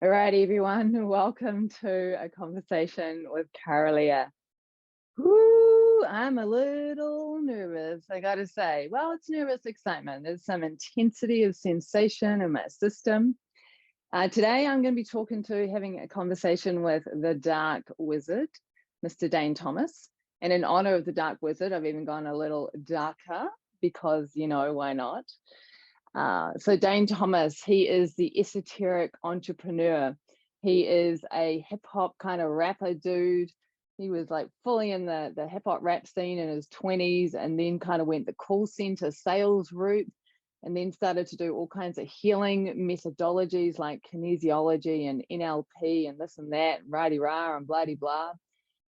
All right, everyone, welcome to a conversation with Kara-Leah. Woo, I'm a little nervous, I gotta say. Well, it's nervous excitement. There's some intensity of sensation in my system. Today, I'm going to be having a conversation with the Dark Wizard, Mr. Dane Tomas. And in honor of the Dark Wizard, I've even gone a little darker because, you know, why not? So Dane Tomas, he is the Esoteric Entrepreneur. He is a hip hop kind of rapper dude. He was like fully in the hip hop rap scene in his 20s, and then kind of went the call center sales route, and then started to do all kinds of healing methodologies like kinesiology and NLP and this and that, and rah-de-rah and blah-de-blah.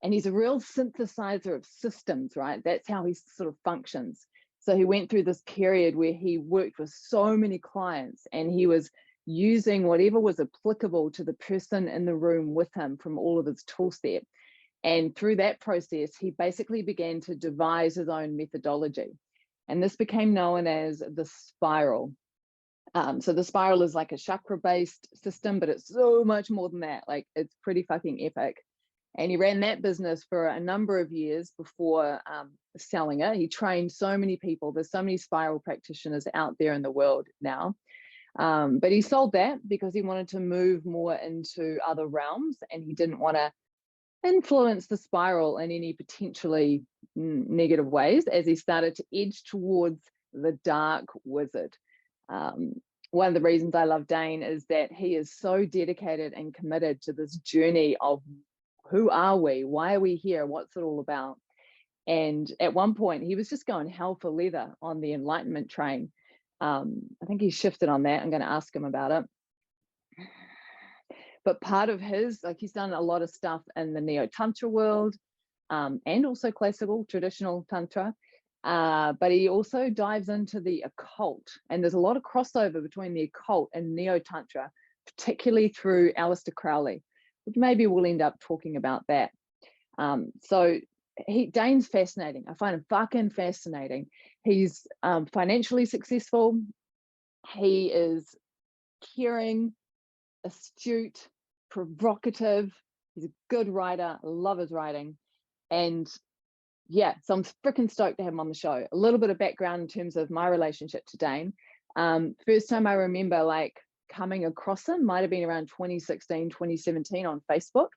And he's a real synthesizer of systems, right? That's how he sort of functions. So he went through this period where he worked with so many clients, and he was using whatever was applicable to the person in the room with him from all of his tool set. And through that process, he basically began to devise his own methodology. And this became known as the spiral. So the spiral is like a chakra-based system, but it's so much more than that. Like, it's pretty fucking epic. And he ran that business for a number of years before selling it. He trained so many people. There's so many spiral practitioners out there in the world now. But he sold that because he wanted to move more into other realms, and he didn't want to influence the spiral in any potentially negative ways as he started to edge towards the Dark Wizard. One of the reasons I love Dane is that he is so dedicated and committed to this journey of who are we? Why are we here? What's it all about? And at one point, he was just going hell for leather on the enlightenment train. I think he shifted on that. I'm going to ask him about it. But part of his, like, he's done a lot of stuff in the neo-tantra world, and also classical, traditional tantra. But he also dives into the occult. And there's a lot of crossover between the occult and neo-tantra, particularly through Aleister Crowley. Maybe we'll end up talking about that. So Dane's fascinating. I find him fucking fascinating. He's financially successful. He is caring, astute, provocative. He's a good writer. I love his writing. And yeah, so I'm freaking stoked to have him on the show. A little bit of background in terms of my relationship to Dane. First time I remember like coming across him might have been around 2016, 2017 on Facebook.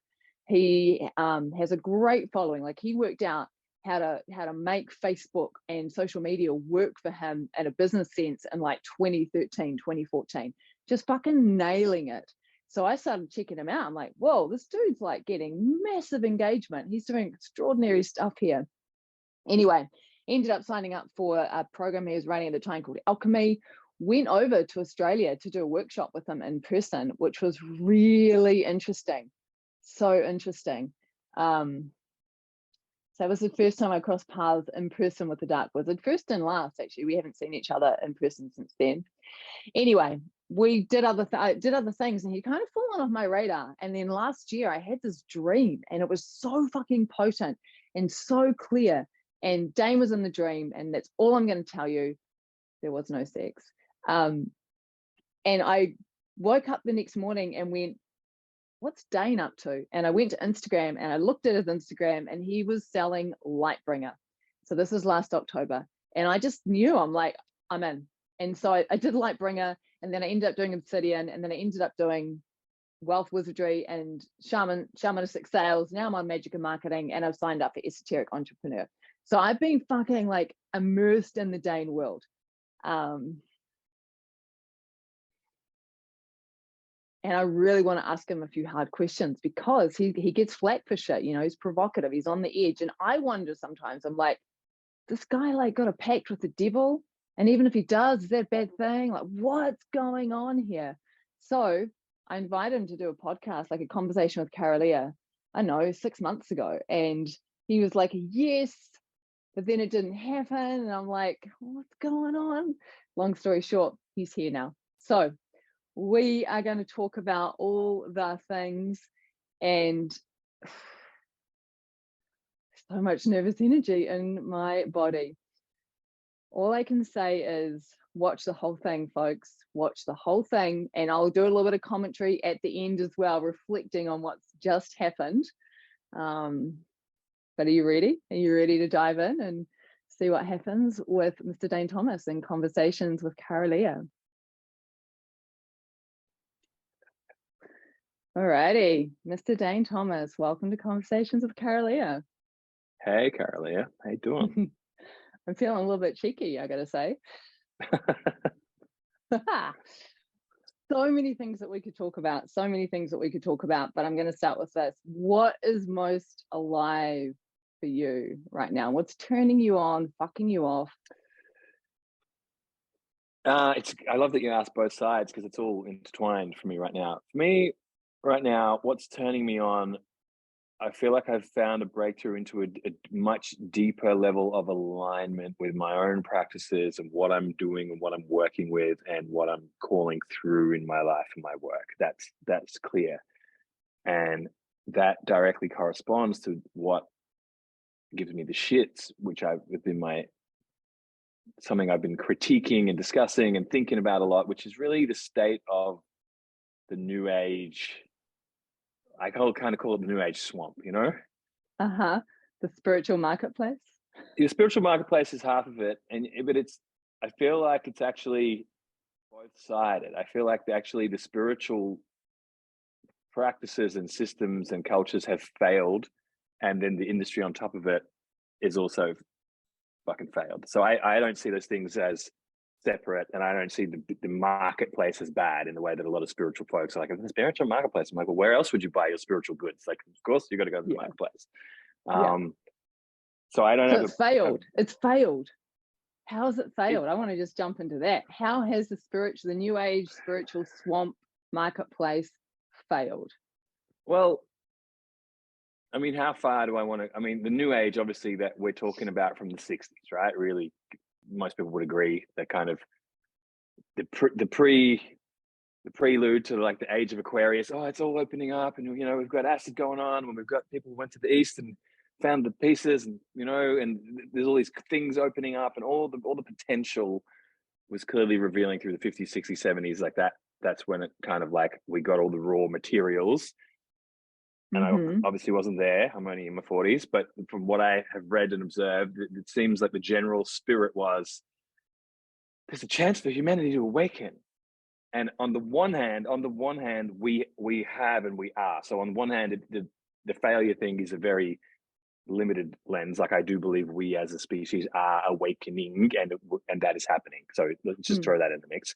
He has a great following. Like, he worked out how to make Facebook and social media work for him in a business sense in like 2013, 2014, just fucking nailing it. So I started checking him out. I'm like, whoa, this dude's like getting massive engagement. He's doing extraordinary stuff here. Anyway, ended up signing up for a program he was running at the time called Alchemy. Went over to Australia to do a workshop with him in person, which was really interesting. So interesting. So it was the first time I crossed paths in person with the Dark Wizard. First and last, actually. We haven't seen each other in person since then. Anyway, we did other things, and he kind of fallen off my radar. And then last year I had this dream, and it was so fucking potent and so clear. And Dane was in the dream, and that's all I'm going to tell you. There was no sex. And I woke up the next morning and went, what's Dane up to? And I went to Instagram and I looked at his Instagram, and he was selling Lightbringer. So this was last October. And I just knew, I'm like, I'm in. And so I did Lightbringer, and then I ended up doing Obsidian, and then I ended up doing Wealth Wizardry and Shamanistic Sales. Now I'm on Magic and Marketing, and I've signed up for Esoteric Entrepreneur. So I've been fucking like immersed in the Dane world. And I really want to ask him a few hard questions, because he gets flack for shit. You know, he's provocative. He's on the edge. And I wonder sometimes, I'm like, this guy like got a pact with the devil? And even if he does, is that a bad thing? Like, what's going on here? So I invited him to do a podcast, like a conversation with Kara-Leah, I know, 6 months ago. And he was like, yes, but then it didn't happen. And I'm like, what's going on? Long story short, he's here now. So we are going to talk about all the things, and so much nervous energy in my body. All I can say is watch the whole thing, folks. Watch the whole thing, and I'll do a little bit of commentary at the end as well, reflecting on what's just happened. But are you ready? Are you ready to dive in and see what happens with Mr. Dane Tomas in Conversations with Kara-Leah? Alrighty, Mr. Dane Tomas, welcome to Conversations with Kara-Leah. Hey, Kara-Leah, how you doing? I'm feeling a little bit cheeky, I gotta say. So many things that we could talk about, but I'm going to start with this. What is most alive for you right now? What's turning you on, fucking you off? I love that you asked both sides, because it's all intertwined for me right now. For me right now, what's turning me on, I feel like I've found a breakthrough into a much deeper level of alignment with my own practices and what I'm doing and what I'm working with and what I'm calling through in my life and my work. That's clear. And that directly corresponds to what gives me the shits, which something I've been critiquing and discussing and thinking about a lot, which is really the state of the new age. I kind of call it the new age swamp, you know? The spiritual marketplace. The spiritual marketplace is half of it, but I feel like it's actually both-sided. I feel like actually the spiritual practices and systems and cultures have failed, and then the industry on top of it is also fucking failed. So I don't see those things as separate, and I don't see the marketplace as bad in the way that a lot of spiritual folks are like, the spiritual marketplace. I'm like, well, where else would you buy your spiritual goods? Like, of course you got to go to the marketplace. So I don't have it's failed. How has it failed? I want to just jump into that. How has the new age spiritual swamp marketplace failed? Well, I mean, how far do I want to? I mean, the new age, obviously, that we're talking about from the 60s, right? Really, most people would agree that kind of the prelude to like the age of Aquarius. Oh, it's all opening up, and we've got acid going on, and we've got people who went to the east and found the pieces, and and there's all these things opening up, and all the potential was clearly revealing through the 50s, 60s, 70s, like that. That's when it kind of like we got all the raw materials. And I obviously wasn't there. I'm only in my 40s, but from what I have read and observed, it seems like the general spirit was, there's a chance for humanity to awaken. And on the one hand, we have and we are. So on one hand, the failure thing is a very limited lens. Like, I do believe we as a species are awakening, and that is happening. So let's just throw that in the mix.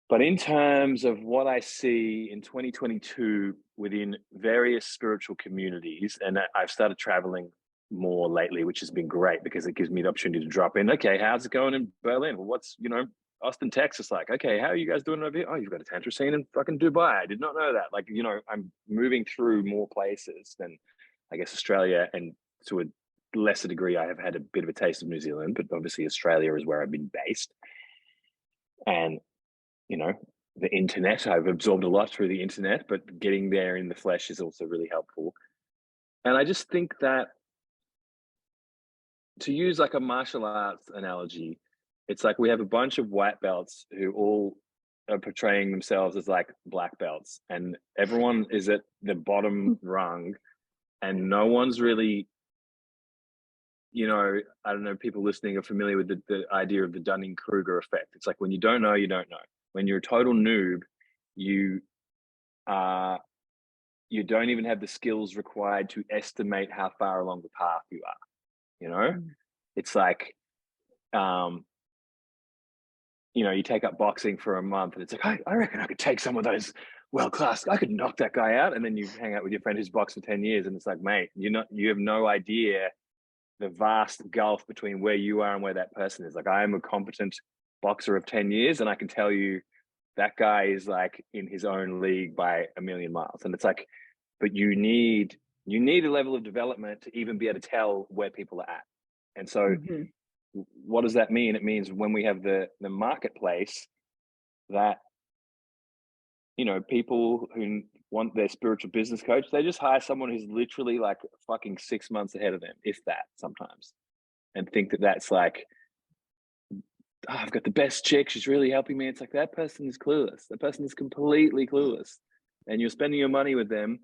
But in terms of what I see in 2022 within various spiritual communities, and I've started traveling more lately, which has been great because it gives me the opportunity to drop in. Okay, how's it going in Berlin? Well, what's, Austin, Texas like? Okay, how are you guys doing over here? Oh, you've got a Tantra scene in fucking Dubai. I did not know that. Like, I'm moving through more places than, I guess, Australia, and to a lesser degree, I have had a bit of a taste of New Zealand, but obviously Australia is where I've been based. And the internet, I've absorbed a lot through the internet, but getting there in the flesh is also really helpful. And I just think that, to use like a martial arts analogy, it's like we have a bunch of white belts who all are portraying themselves as like black belts, and everyone is at the bottom rung, and no one's really, I don't know, people listening are familiar with the idea of the Dunning-Kruger effect. It's like, when you don't know, you don't know. When you're a total noob, you don't even have the skills required to estimate how far along the path you are. It's like, you take up boxing for a month, and it's like, I reckon I could take some of those world-class, I could knock that guy out. And then you hang out with your friend who's boxed for 10 years, and it's like, mate, you have no idea the vast gulf between where you are and where that person is. Like, I am a competent boxer of 10 years, and I can tell you that guy is like in his own league by a million miles. And it's like, but you need a level of development to even be able to tell where people are at. And so what does that mean? It means when we have the marketplace, that people who want their spiritual business coach, they just hire someone who's literally like fucking 6 months ahead of them, if that, sometimes, and think that that's like I've got the best chick, she's really helping me. It's like, that person is clueless. That person is completely clueless. And you're spending your money with them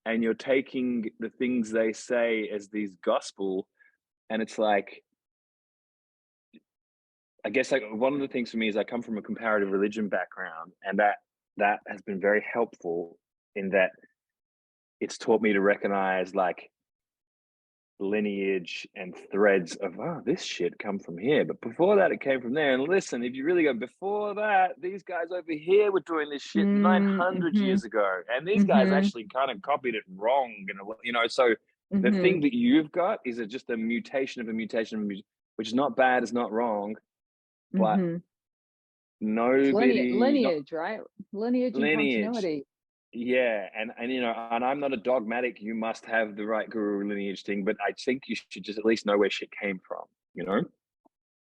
and you're taking the things they say as these gospel. And it's like, I guess like one of the things for me is I come from a comparative religion background, and that has been very helpful in that it's taught me to recognize like lineage and threads of, oh, this shit come from here, but before that it came from there. And listen, if you really go before that, these guys over here were doing this shit 900 years ago, and these guys actually kind of copied it wrong, so the thing that you've got is just a mutation of a mutation, which is not bad, it's not wrong, but nobody lineage, right? Lineage and continuity. Yeah, and and I'm not a dogmatic, you must have the right guru lineage thing, but I think you should just at least know where shit came from,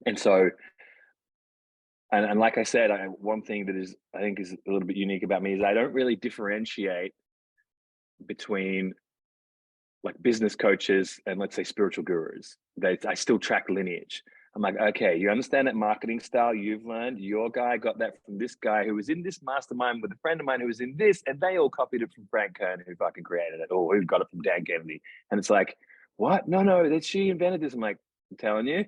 And so, and like I said, one thing that I think is a little bit unique about me is I don't really differentiate between like business coaches and, let's say, spiritual gurus. I still track lineage. I'm like, okay, you understand that marketing style you've learned, your guy got that from this guy who was in this mastermind with a friend of mine who was in this, and they all copied it from Frank Kern, who fucking created it, or who got it from Dan Kennedy. And it's like, what? No, that she invented this. I'm like, I'm telling you,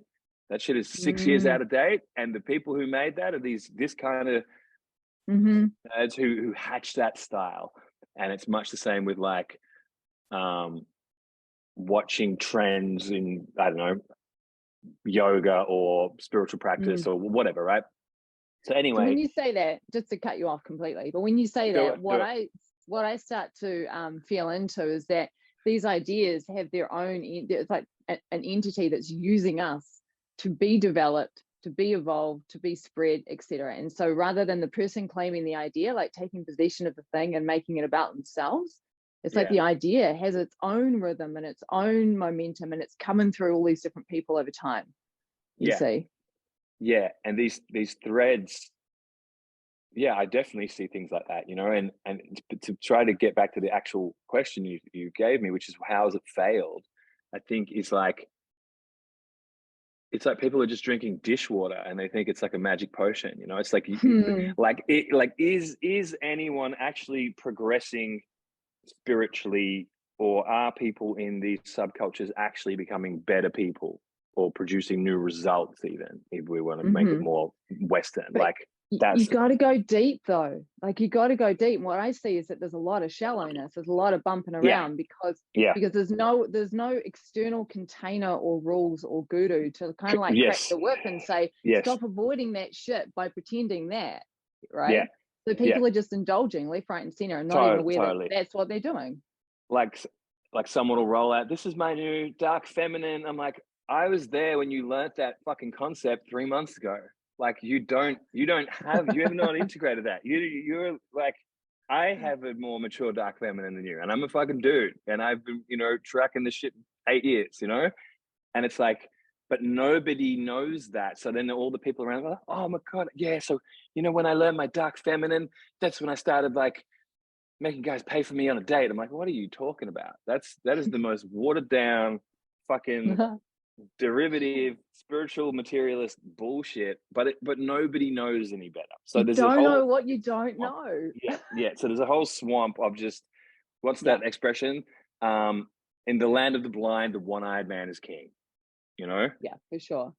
that shit is 6 years out of date. And the people who made that are this kind of nerds who hatched that style. And it's much the same with like watching trends in, I don't know, yoga or spiritual practice or whatever, right? So anyway, so when you say that, just to cut you off completely, but when you say that, what I start to feel into is that these ideas have their own, it's like an entity that's using us to be developed, to be evolved, to be spread, etc. And so rather than the person claiming the idea, like taking possession of the thing and making it about themselves, it's like the idea has its own rhythm and its own momentum, and it's coming through all these different people over time. You see? Yeah, and these threads, I definitely see things like that, and to try to get back to the actual question you gave me, which is how has it failed, I think is like, it's like people are just drinking dishwater and they think it's like a magic potion, it's like, is anyone actually progressing spiritually, or are people in these subcultures actually becoming better people or producing new results, even if we want to make it more Western? But like, you got to go deep though. Like, you got to go deep. And what I see is that there's a lot of shallowness, there's a lot of bumping around because there's no external container or rules or guru to kind of like crack the whip and say, stop avoiding that shit by pretending that, right? So people are just indulging left, right, and center, and not even aware that that's what they're doing. Like someone will roll out, this is my new dark feminine. I'm like, I was there when you learnt that fucking concept 3 months ago. Like, you have not integrated that. You're like, I have a more mature dark feminine than you, and I'm a fucking dude, and I've been, tracking this shit 8 years, and it's like, but nobody knows that. So then all the people around are like, oh my God, yeah. So, when I learned my dark feminine, that's when I started like making guys pay for me on a date. I'm like, what are you talking about? That is the most watered down fucking derivative spiritual materialist bullshit, but nobody knows any better. So you don't know what you don't know. So there's a whole swamp of just, what's that expression, in the land of the blind, the one-eyed man is king, yeah, for sure.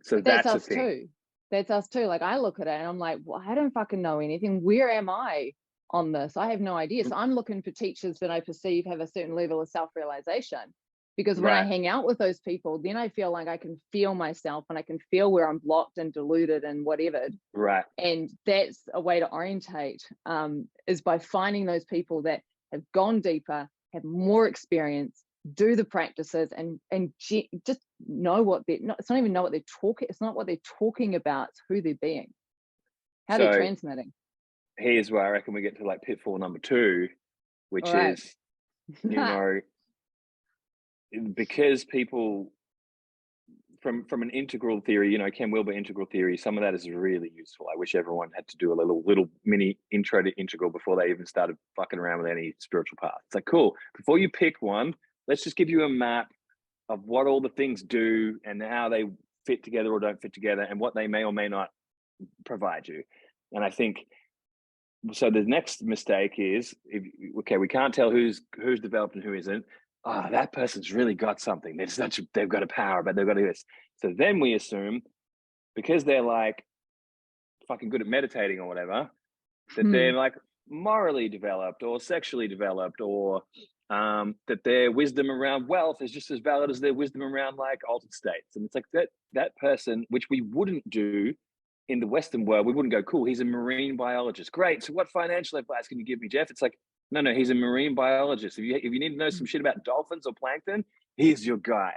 So that's us too. That's us too. Like, I look at it and I'm like, well, I don't fucking know anything. Where am I on this? I have no idea. So I'm looking for teachers that I perceive have a certain level of self-realization, because when I hang out with those people, then I feel like I can feel myself and I can feel where I'm blocked and deluded and whatever. Right. And that's a way to orientate, is by finding those people that have gone deeper, have more experience, do the practices, and just know what they're not. It's not even know what they're talking. It's not what they're talking about. It's who they're being, how they're transmitting. Here's where I reckon we get to like pitfall number 2, which is, because people from an integral theory, Ken Wilber integral theory, some of that is really useful. I wish everyone had to do a little mini intro to integral before they even started fucking around with any spiritual path. It's like, cool, before you pick one, let's just give you a map of what all the things do and how they fit together or don't fit together, and what they may or may not provide you. And I think, so the next mistake is, okay, we can't tell who's developed and who isn't. That person's really got something. They've got a power, but they've got this. So then we assume, because they're like fucking good at meditating or whatever, that they're like morally developed or sexually developed, or that their wisdom around wealth is just as valid as their wisdom around like altered states. And it's like that person, which we wouldn't do in the Western world, we wouldn't go, cool, he's a marine biologist. Great. So what financial advice can you give me, Jeff? It's like, no, he's a marine biologist. If you need to know some shit about dolphins or plankton, here's your guy.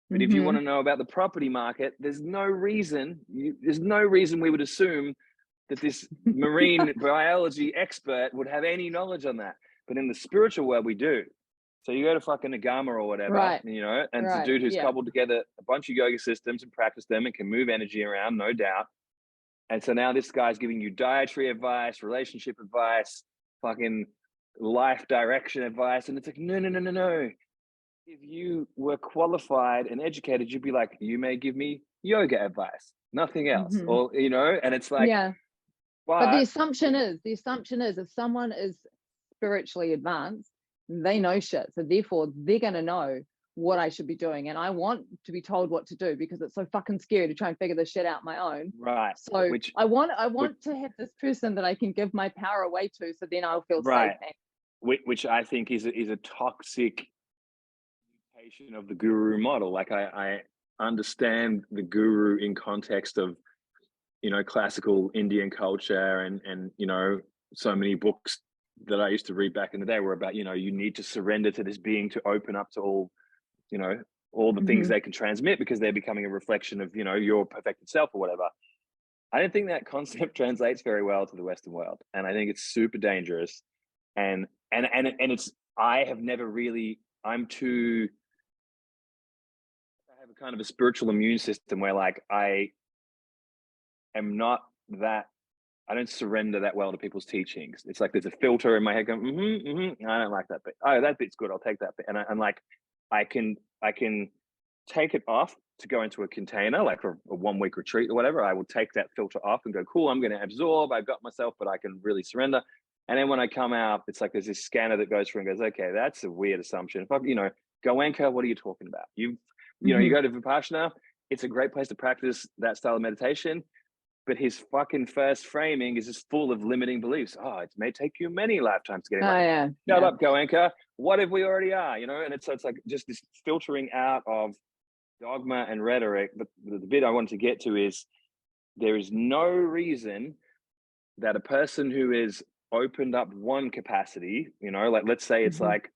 But if you want to know about the property market, there's no reason we would assume that this marine biology expert would have any knowledge on that. But in the spiritual world, we do. So you go to fucking Nagama or whatever, and it's a dude who's cobbled together a bunch of yoga systems and practiced them and can move energy around, no doubt. And so now this guy's giving you dietary advice, relationship advice, fucking life direction advice. And it's like, no. If you were qualified and educated, you'd be like, you may give me yoga advice, nothing else. Or, and it's like, but the assumption is if someone is spiritually advanced, they know shit. So therefore they're going to know what I should be doing. And I want to be told what to do because it's so fucking scary to try and figure this shit out my own. Right. So I want to have this person that I can give my power away to, so then I'll feel safe. Which I think is a toxic mutation of the guru model. Like I understand the guru in context of, classical Indian culture and so many books that I used to read back in the day were about, you need to surrender to this being to open up to all, all the things they can transmit, because they're becoming a reflection of, your perfected self or whatever. I don't think that concept translates very well to the Western world. And I think it's super dangerous. And it's, I have never really, I have a kind of a spiritual immune system where like, I am not that, I don't surrender that well to people's teachings. It's like there's a filter in my head going, I don't like that bit. Oh, that bit's good. I'll take that bit. And I'm like, I can take it off to go into a container, like a 1 week retreat or whatever. I will take that filter off and go, cool, I'm going to absorb. I've got myself, but I can really surrender. And then when I come out, it's like there's this scanner that goes through and goes, okay, that's a weird assumption. If I, Goenka, what are you talking about? You go to Vipassana, it's a great place to practice that style of meditation. But his fucking first framing is just full of limiting beliefs. Oh, it may take you many lifetimes to get it right. Shut up, Goenka. What if we already are? And it's like just this filtering out of dogma and rhetoric. But the bit I wanted to get to is there is no reason that a person who is opened up one capacity, like let's say it's like,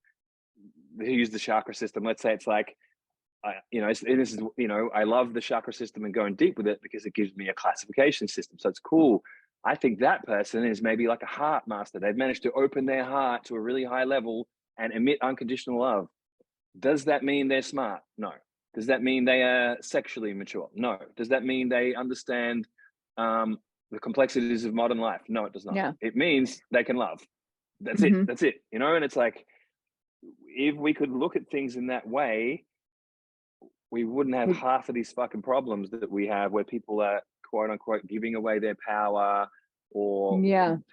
they use the chakra system. Let's say it's like, this is, I love the chakra system and going deep with it because it gives me a classification system. So it's cool. I think that person is maybe like a heart master. They've managed to open their heart to a really high level and emit unconditional love. Does that mean they're smart? No. Does that mean they are sexually mature? No. Does that mean they understand the complexities of modern life? No, it does not. Yeah. It means they can love. That's it. That's it. And it's like, if we could look at things in that way, we wouldn't have half of these fucking problems that we have where people are quote unquote giving away their power or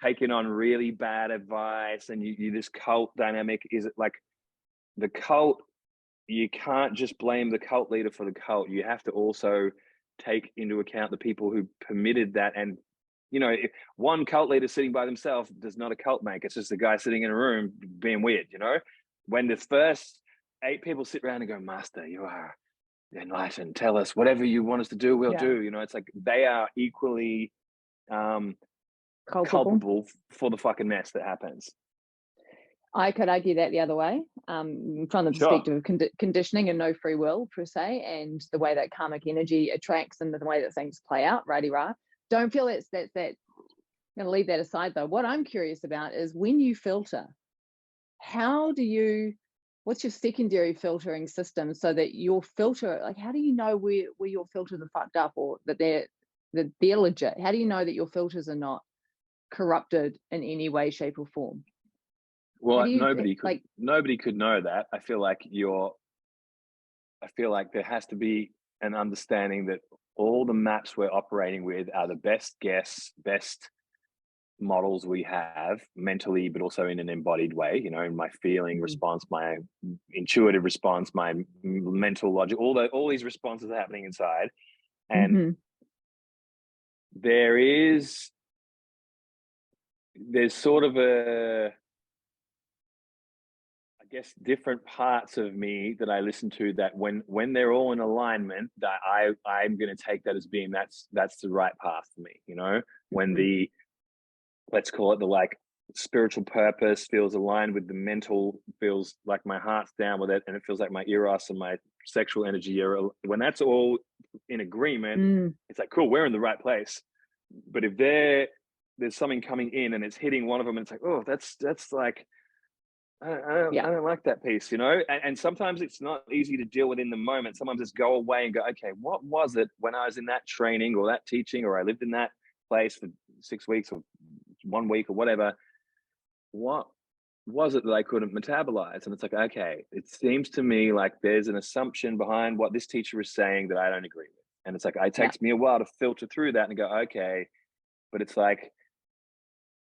taking on really bad advice. And you this cult dynamic is like the cult. You can't just blame the cult leader for the cult. You have to also take into account the people who permitted that. And, if one cult leader sitting by themselves does not a cult make. It's just a guy sitting in a room being weird, When the first 8 people sit around and go, Master, you are enlightened, tell us whatever you want us to do, we'll do. It's like they are equally culpable for the fucking mess that happens. I could argue that the other way, from the perspective of conditioning and no free will per se, and the way that karmic energy attracts and the way that things play out. Righty-rah. Don't feel that's that. I'm going to leave that aside though. What I'm curious about is when you filter, what's your secondary filtering system so that your filter, like how do you know where your filters are fucked up or that they're legit? How do you know that your filters are not corrupted in any way, shape or form? Well, nobody could know that. I feel like there has to be an understanding that all the maps we're operating with are the best guess, best models we have mentally, but also in an embodied way, you know, in my feeling response, my intuitive response, my mental logic, all these responses are happening inside. And there's sort of I guess different parts of me that I listen to that when they're all in alignment, that I'm going to take that as being that's the right path for me, you know. When the, let's call it the like spiritual purpose feels aligned with the mental, feels like my heart's down with it, and it feels like my eros and my sexual energy are, when that's all in agreement, it's like, cool, we're in the right place. But if there's something coming in and it's hitting one of them and it's like, oh, that's like, I don't like that piece, you know. And sometimes it's not easy to deal with in the moment. Sometimes just go away and go, okay, what was it when I was in that training or that teaching, or I lived in that place for 6 weeks or 1 week or whatever? What was it that I couldn't metabolize? And it's like, okay, it seems to me like there's an assumption behind what this teacher is saying that I don't agree with. And it's like, it takes me a while to filter through that and go, okay. But it's like,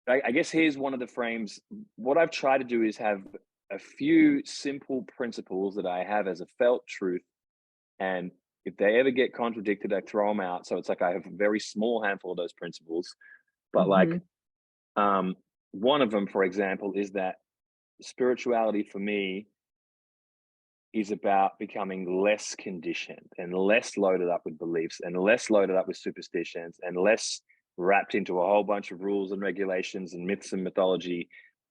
I guess here's one of the frames. What I've tried to do is have a few simple principles that I have as a felt truth. And if they ever get contradicted, I throw them out. So it's like I have a very small handful of those principles. But like, one of them, for example, is that spirituality for me is about becoming less conditioned and less loaded up with beliefs and less loaded up with superstitions and less wrapped into a whole bunch of rules and regulations and myths and mythology.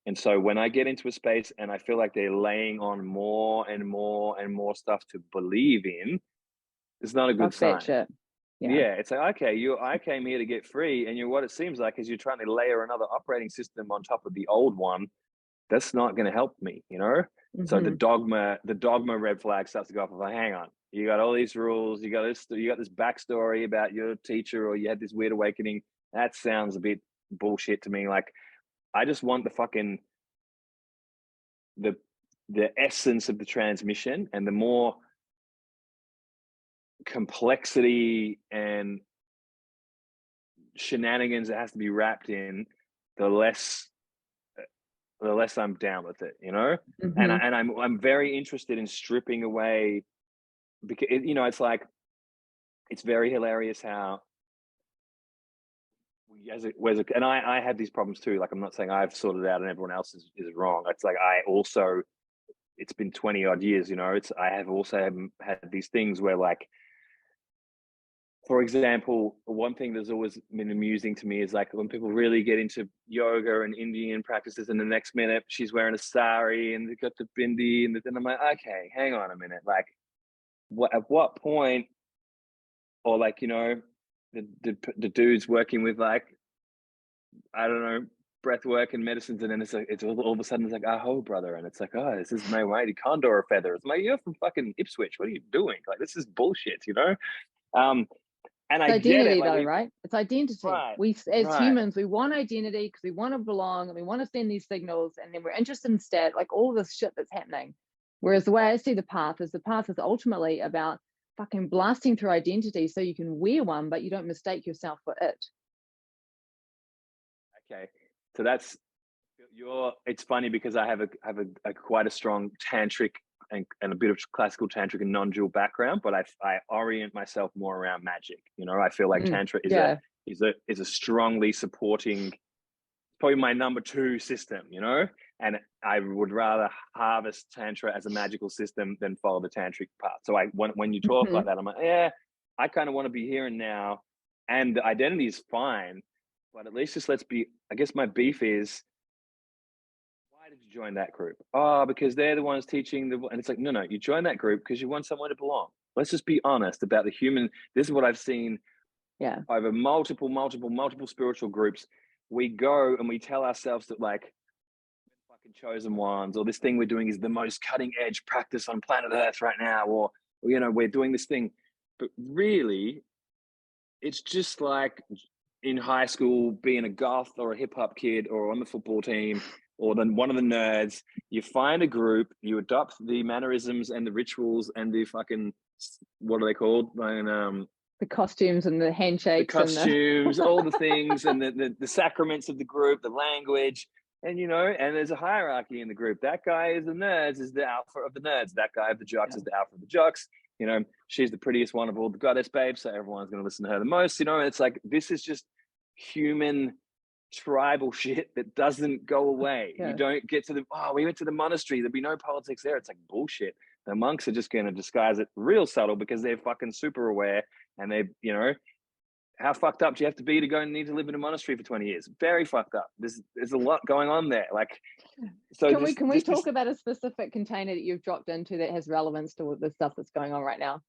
And so when I get into a space and I feel like they're laying on more and more and more stuff to believe in, it's not a good sign. Yeah, it's like, okay, I came here to get free, and what it seems like is you're trying to layer another operating system on top of the old one. That's not going to help me, you know. So the dogma red flag starts to go off. Of like, hang on, you got all these rules, you got this backstory about your teacher, or you had this weird awakening. That sounds a bit bullshit to me. Like, I just want the fucking the essence of the transmission, and the more complexity and shenanigans it has to be wrapped in, the less I'm down with it, you know. And I'm very interested in stripping away, because you know, it's like, it's very hilarious how and I had these problems too. Like, I'm not saying I've sorted it out and everyone else is wrong. It's like, it's been 20 odd years, you know. I have also had these things where, like, for example, one thing that's always been amusing to me is like when people really get into yoga and Indian practices, and the next minute she's wearing a sari and they've got the bindi, and then I'm like, okay, hang on a minute. Like, at what point, or like, you know, the dude's working with, like, I don't know, breath work and medicines, and then it's all of a sudden it's like, oh brother, and it's like, oh, this is my mighty condor of feathers. I'm like, you're from fucking Ipswich, what are you doing? Like, this is bullshit, you know. And it's I identity, get it, like, though, right? It's identity. Right, We as humans, we want identity because we want to belong and we want to send these signals, and then we're interested in stat, like all this shit that's happening. Whereas the way I see the path is ultimately about fucking blasting through identity so you can wear one, but you don't mistake yourself for it. Okay, so that's it's funny because I have a quite a strong tantric and a bit of classical tantric and non-dual background, but I orient myself more around magic. You know, I feel like Tantra is a strongly supporting, probably my number 2 system, you know, and I would rather harvest Tantra as a magical system than follow the tantric path. So when you talk like that, I'm like, yeah, I kind of want to be here and now, and the identity is fine, but at least let's be, I guess my beef is, why did you join that group? Oh, because they're the ones teaching and it's like, no, you join that group because you want somewhere to belong. Let's just be honest about the human. This is what I've seen over multiple spiritual groups. We go and we tell ourselves that, like, we're fucking chosen ones, or this thing we're doing is the most cutting edge practice on planet Earth right now, or, you know, we're doing this thing. But really, it's just like in high school being a goth or a hip hop kid or on the football team or then one of the nerds. You find a group, you adopt the mannerisms and the rituals and the fucking, what are they called? The costumes and the handshakes, the costumes, all the things, and the sacraments of the group, the language, and and there's a hierarchy in the group. That guy is the nerds, is the alpha of the nerds. That guy of the jocks is the alpha of the jocks. She's the prettiest one of all the goddess babes, so everyone's going to listen to her the most. It's like, this is just human tribal shit that doesn't go away. You don't get to we went to the monastery, there'd be no politics there. It's like bullshit. The monks are just going to disguise it real subtle because they're fucking super aware, and they, how fucked up do you have to be to go and need to live in a monastery for 20 years? Very fucked up. There's a lot going on there. Like, so can we talk about a specific container that you've dropped into that has relevance to the stuff that's going on right now?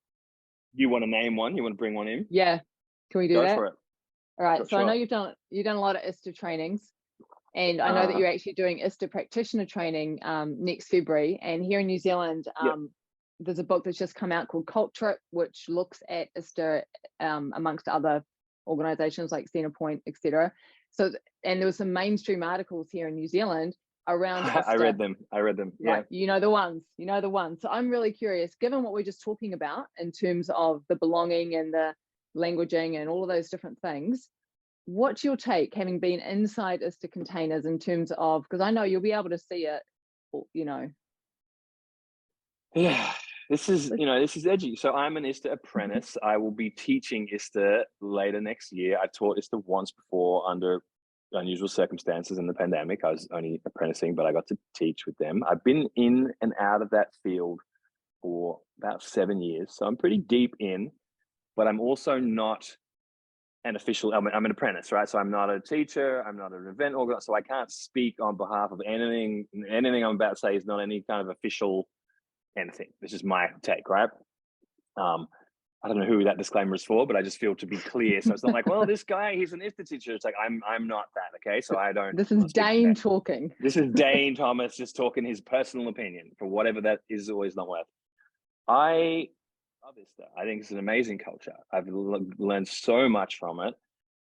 You want to name one? You want to bring one in? Yeah. Can we do that? Go for it. All right. So I know you've done a lot of ISTA trainings, and I know that you're actually doing ISTA practitioner training next February. And here in New Zealand, there's a book that's just come out called Cult Trip, which looks at ISTA amongst other organizations like Centrepoint, etc. So, and there were some mainstream articles here in New Zealand around ISTA. I read them. Right. Yeah. The ones. So I'm really curious, given what we're just talking about in terms of the belonging and the languaging and all of those different things, what's your take, having been inside ISTA containers, in terms of, because I know you'll be able to see it, Yeah, this is edgy. So I'm an ISTA apprentice. I will be teaching ISTA later next year. I taught ISTA once before under unusual circumstances in the pandemic. I was only apprenticing, but I got to teach with them. I've been in and out of that field for about 7 years. So I'm pretty deep in, but I'm also not an official, I'm an apprentice, right? So I'm not a teacher, I'm not an event organizer, so I can't speak on behalf of anything. Anything I'm about to say is not any kind of official anything. This is my take, right? I don't know who that disclaimer is for, but I just feel to be clear. So it's not like, well, this guy, he's an ISTA teacher. It's like, I'm not that, okay? So I don't. This is Dane talking. This is Dane Tomas just talking his personal opinion, for whatever that is or is not worth. I love ISTA. I think it's an amazing culture. I've learned so much from it.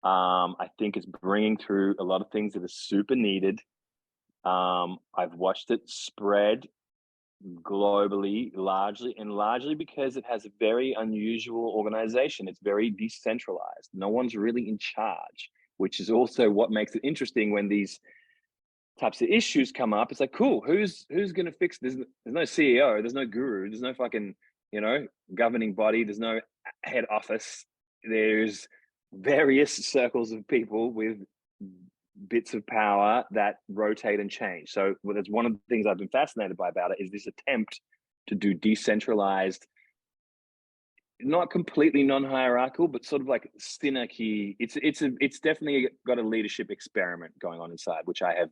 I think it's bringing through a lot of things that are super needed. I've watched it spread globally, largely because it has a very unusual organization. It's very decentralized. No one's really in charge, which is also what makes it interesting when these types of issues come up. It's like, cool, who's going to fix this? There's no CEO, there's no guru, there's no fucking, governing body, there's no head office. There's various circles of people with bits of power that rotate and change. So that's one of the things I've been fascinated by about it, is this attempt to do decentralized, not completely non-hierarchical, but sort of like synarchy. It's definitely got a leadership experiment going on inside, which I have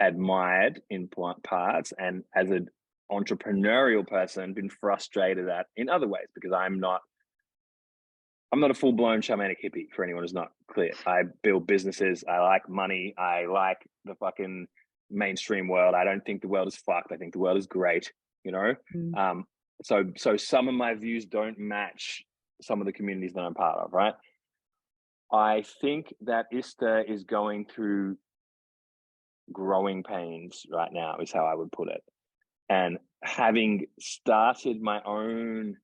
admired in parts, and as an entrepreneurial person been frustrated at in other ways, because I'm not a full-blown shamanic hippie, for anyone who's not clear. I build businesses. I like money. I like the fucking mainstream world. I don't think the world is fucked. I think the world is great, So some of my views don't match some of the communities that I'm part of, right? I think that ISTA is going through growing pains right now, is how I would put it. And having started my own,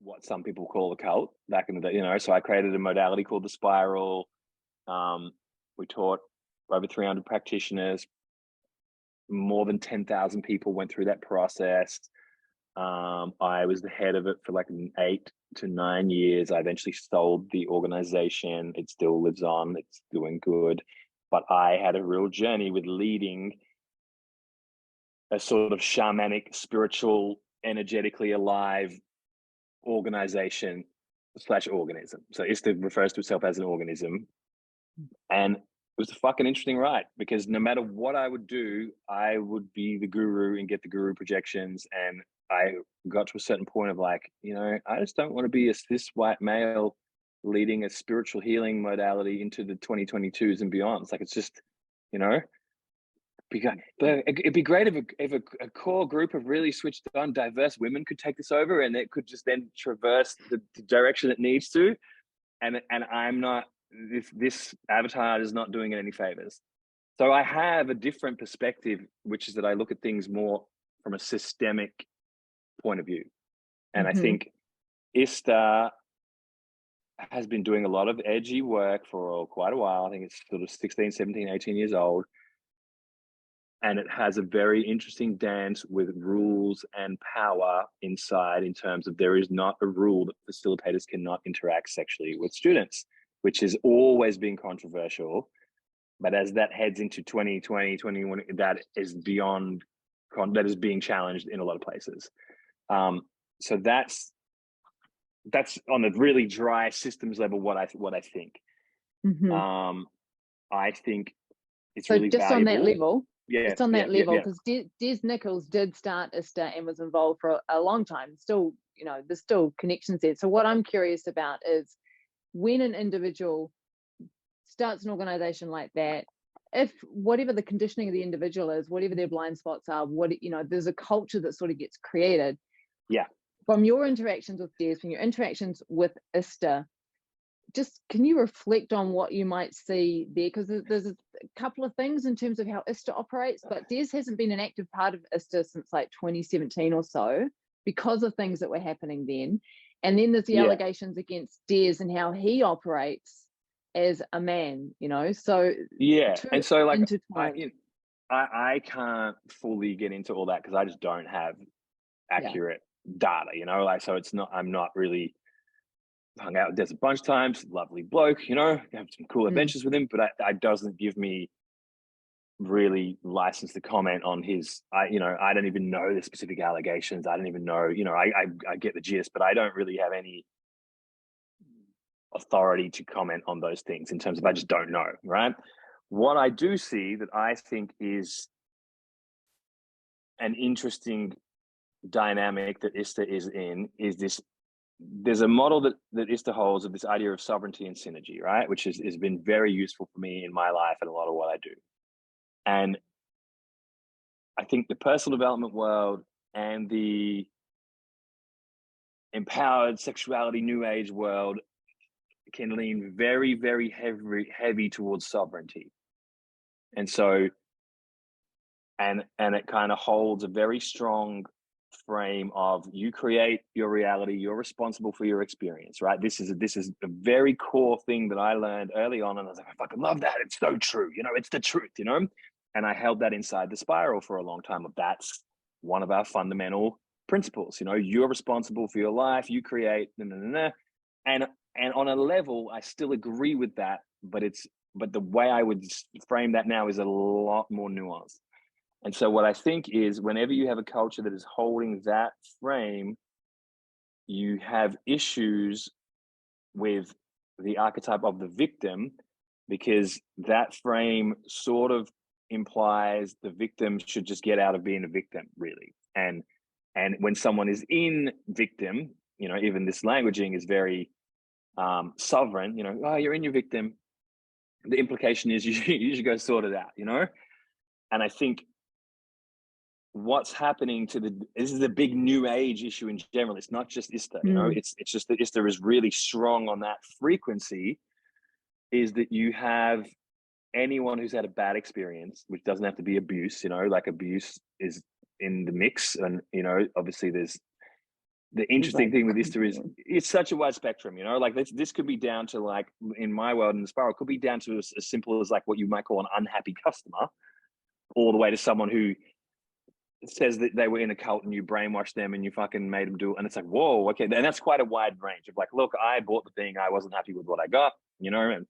what some people call a cult back in the day, so I created a modality called the Spiral. We taught over 300 practitioners. More than 10,000 people went through that process. I was the head of it for like 8 to 9 years. I eventually sold the organization. It still lives on. It's doing good. But I had a real journey with leading a sort of shamanic, spiritual, energetically alive organization / organism. So ISTA refers to itself as an organism. And it was a fucking interesting ride, because no matter what I would do, I would be the guru and get the guru projections. And I got to a certain point of like, I just don't want to be a cis white male leading a spiritual healing modality into the 2022s and beyond. It's like, it's just, it'd be great if a core group of really switched on, diverse women could take this over, and it could just then traverse the direction it needs to. And I'm not, this avatar is not doing it any favors. So I have a different perspective, which is that I look at things more from a systemic point of view. And I think ISTA has been doing a lot of edgy work for quite a while. I think it's sort of 16, 17, 18 years old. And it has a very interesting dance with rules and power inside, in terms of there is not a rule that facilitators cannot interact sexually with students, which has always been controversial. But as that heads into 2020, 21, that is beyond, that is being challenged in a lot of places. So that's on a really dry systems level what I think. Mm-hmm. I think it's so really just valuable. on that level, Yeah, just on that level, because Des Nichols did start ISTA and was involved for a long time. Still, you know, there's still connections there. So what I'm curious about is, when an individual starts an organization like that, if whatever the conditioning of the individual is, whatever their blind spots are, there's a culture that sort of gets created. Yeah. From your interactions with Des, from your interactions with ISTA, just can you reflect on what you might see there? Because there's a couple of things in terms of how ISTA operates, but Des hasn't been an active part of ISTA since like 2017 or so, because of things that were happening then. And then there's the allegations against Des and how he operates as a man, you know. So and so like I can't fully get into all that because I just don't have accurate data, you know. Like, so it's not, I'm not really hung out with Des a bunch of times, lovely bloke, you know, have some cool adventures with him, but that doesn't give me really license to comment on his, I don't even know the specific allegations. I don't even know, you know, I get the gist, but I don't really have any authority to comment on those things, in terms of, I just don't know, right? What I do see that I think is an interesting dynamic that ISTA is in is this. There's a model that ISTA holds of this idea of sovereignty and synergy, right? Which has been very useful for me in my life and a lot of what I do. And I think the personal development world and the empowered sexuality, new age world can lean very, very heavy towards sovereignty. And so, and it kind of holds a very strong frame of, you create your reality, you're responsible for your experience, right? This is a very core thing that I learned early on, and I was like, I fucking love that. It's so true, you know, it's the truth, you know. And I held that inside the spiral for a long time. Of that's one of our fundamental principles, you know, you're responsible for your life, you create, and on a level, I still agree with that, but the way I would frame that now is a lot more nuanced. And so what I think is, whenever you have a culture that is holding that frame, you have issues with the archetype of the victim, because that frame sort of implies the victim should just get out of being a victim, really. And when someone is in victim, you know, even this languaging is very sovereign, you know, oh, you're in your victim. The implication is you should go sort it out, you know? And I think what's happening this is a big new age issue in general. It's not just ISTA, you know, it's just that ISTA is really strong on that frequency, is that you have anyone who's had a bad experience, which doesn't have to be abuse, you know, like abuse is in the mix. And, you know, obviously there's the interesting thing with ISTA is it's such a wide spectrum, you know, like this could be down to, like, in my world in the spiral, could be down to as simple as like what you might call an unhappy customer, all the way to someone who says that they were in a cult and you brainwashed them and you fucking made them do it. And it's like, whoa, okay. And that's quite a wide range of like, look, I bought the thing, I wasn't happy with what I got, you know, and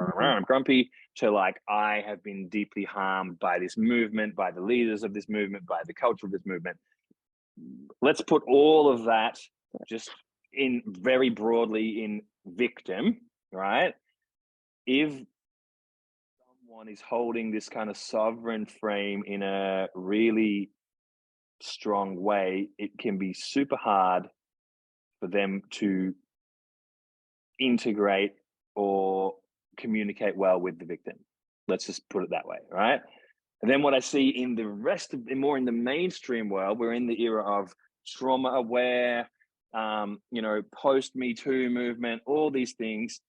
I'm grumpy, to like, I have been deeply harmed by this movement, by the leaders of this movement, by the culture of this movement. Let's put all of that just in very broadly in victim, right? If someone is holding this kind of sovereign frame in a really strong way, it can be super hard for them to integrate or communicate well with the victim. Let's just put it that way, right? And then what I see in the rest of, more in the mainstream world, we're in the era of trauma aware, you know, post Me Too movement, all these things.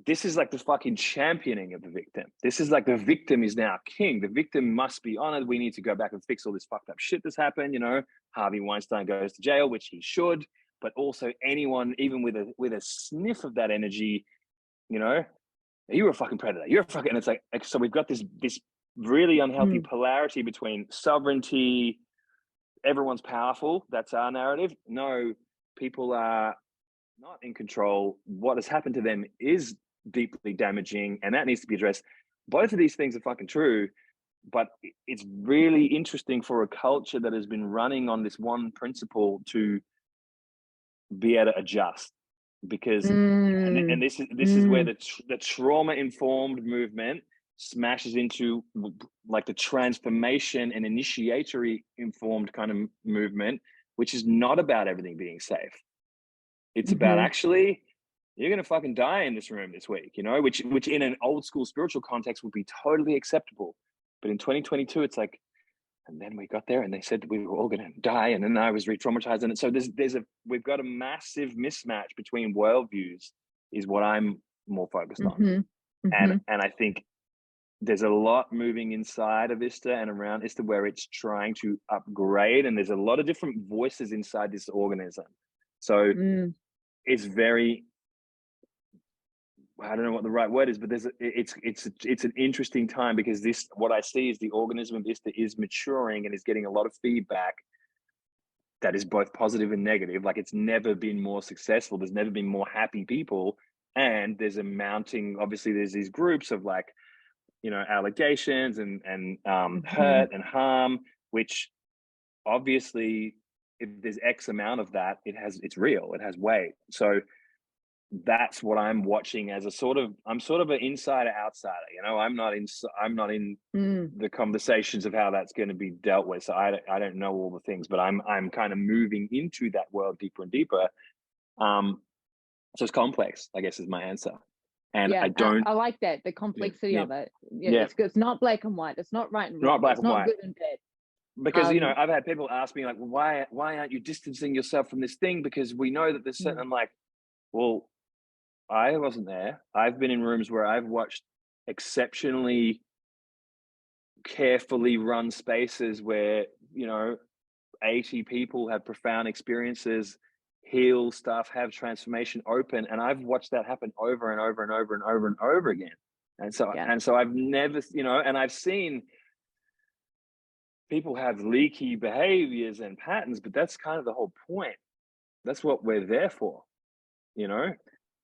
This is like the fucking championing of the victim. This is like, the victim is now king. The victim must be honored. We need to go back and fix all this fucked up shit that's happened. You know, Harvey Weinstein goes to jail, which he should. but also anyone, even with a sniff of that energy, you know, you're a fucking predator. You're a fucking, and it's like so we've got this really unhealthy polarity between sovereignty, everyone's powerful, that's our narrative. No, people are not in control. What has happened to them is deeply damaging, and that needs to be addressed. Both of these things are fucking true, but it's really interesting for a culture that has been running on this one principle to be able to adjust, because and this is where the trauma informed movement smashes into like the transformation and initiatory informed kind of movement, which is not about everything being safe. It's about actually, you're going to fucking die in this room this week, you know, which in an old school spiritual context would be totally acceptable. But in 2022, it's like, and then we got there and they said we were all going to die. And then I was re-traumatized. And so we've got a massive mismatch between worldviews is what I'm more focused on. And I think there's a lot moving inside of ISTA and around ISTA where it's trying to upgrade. And there's a lot of different voices inside this organism. So it's very, I don't know what the right word is, but it's an interesting time, because what I see is the organism of ISTA is maturing and is getting a lot of feedback that is both positive and negative. Like, it's never been more successful. There's never been more happy people. And there's a mounting, obviously there's these groups of like, you know, allegations and hurt and harm, which obviously if there's X amount of that, it's real, it has weight. So that's what I'm watching as I'm sort of an insider outsider, you know. I'm not in the conversations of how that's going to be dealt with. So I don't know all the things, but I'm kind of moving into that world deeper and deeper. So it's complex, I guess, is my answer. And I like that, the complexity of it. It's not black and white. It's not right and wrong. It's not good and bad. Because, you know, I've had people ask me like, well, why aren't you distancing yourself from this thing? Because we know that there's certain, I'm like, well, I wasn't there. I've been in rooms where I've watched exceptionally carefully run spaces where, you know, 80 people have profound experiences, heal stuff, have transformation open. And I've watched that happen over and over and over and over and over again. And so I've never, you know, and I've seen people have leaky behaviors and patterns, but that's kind of the whole point. That's what we're there for, you know.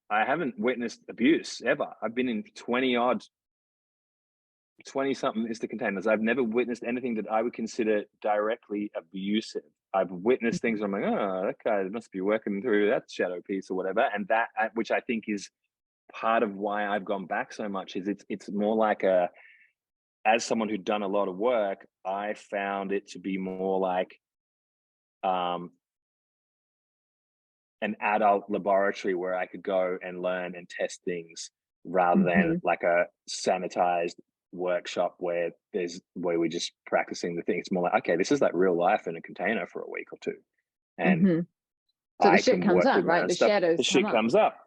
I haven't witnessed abuse ever. I've been in 20-something ISTA containers. I've never witnessed anything that I would consider directly abusive. I've witnessed things where I'm like, oh, that guy must be working through that shadow piece or whatever. And that, which I think is part of why I've gone back so much, is it's more like as someone who'd done a lot of work, I found it to be more like an adult laboratory where I could go and learn and test things, rather than like a sanitized workshop where we're just practicing the thing. It's more like, okay, this is like real life in a container for a week or two. And so the shit comes up, right? The shadows, the shit comes up.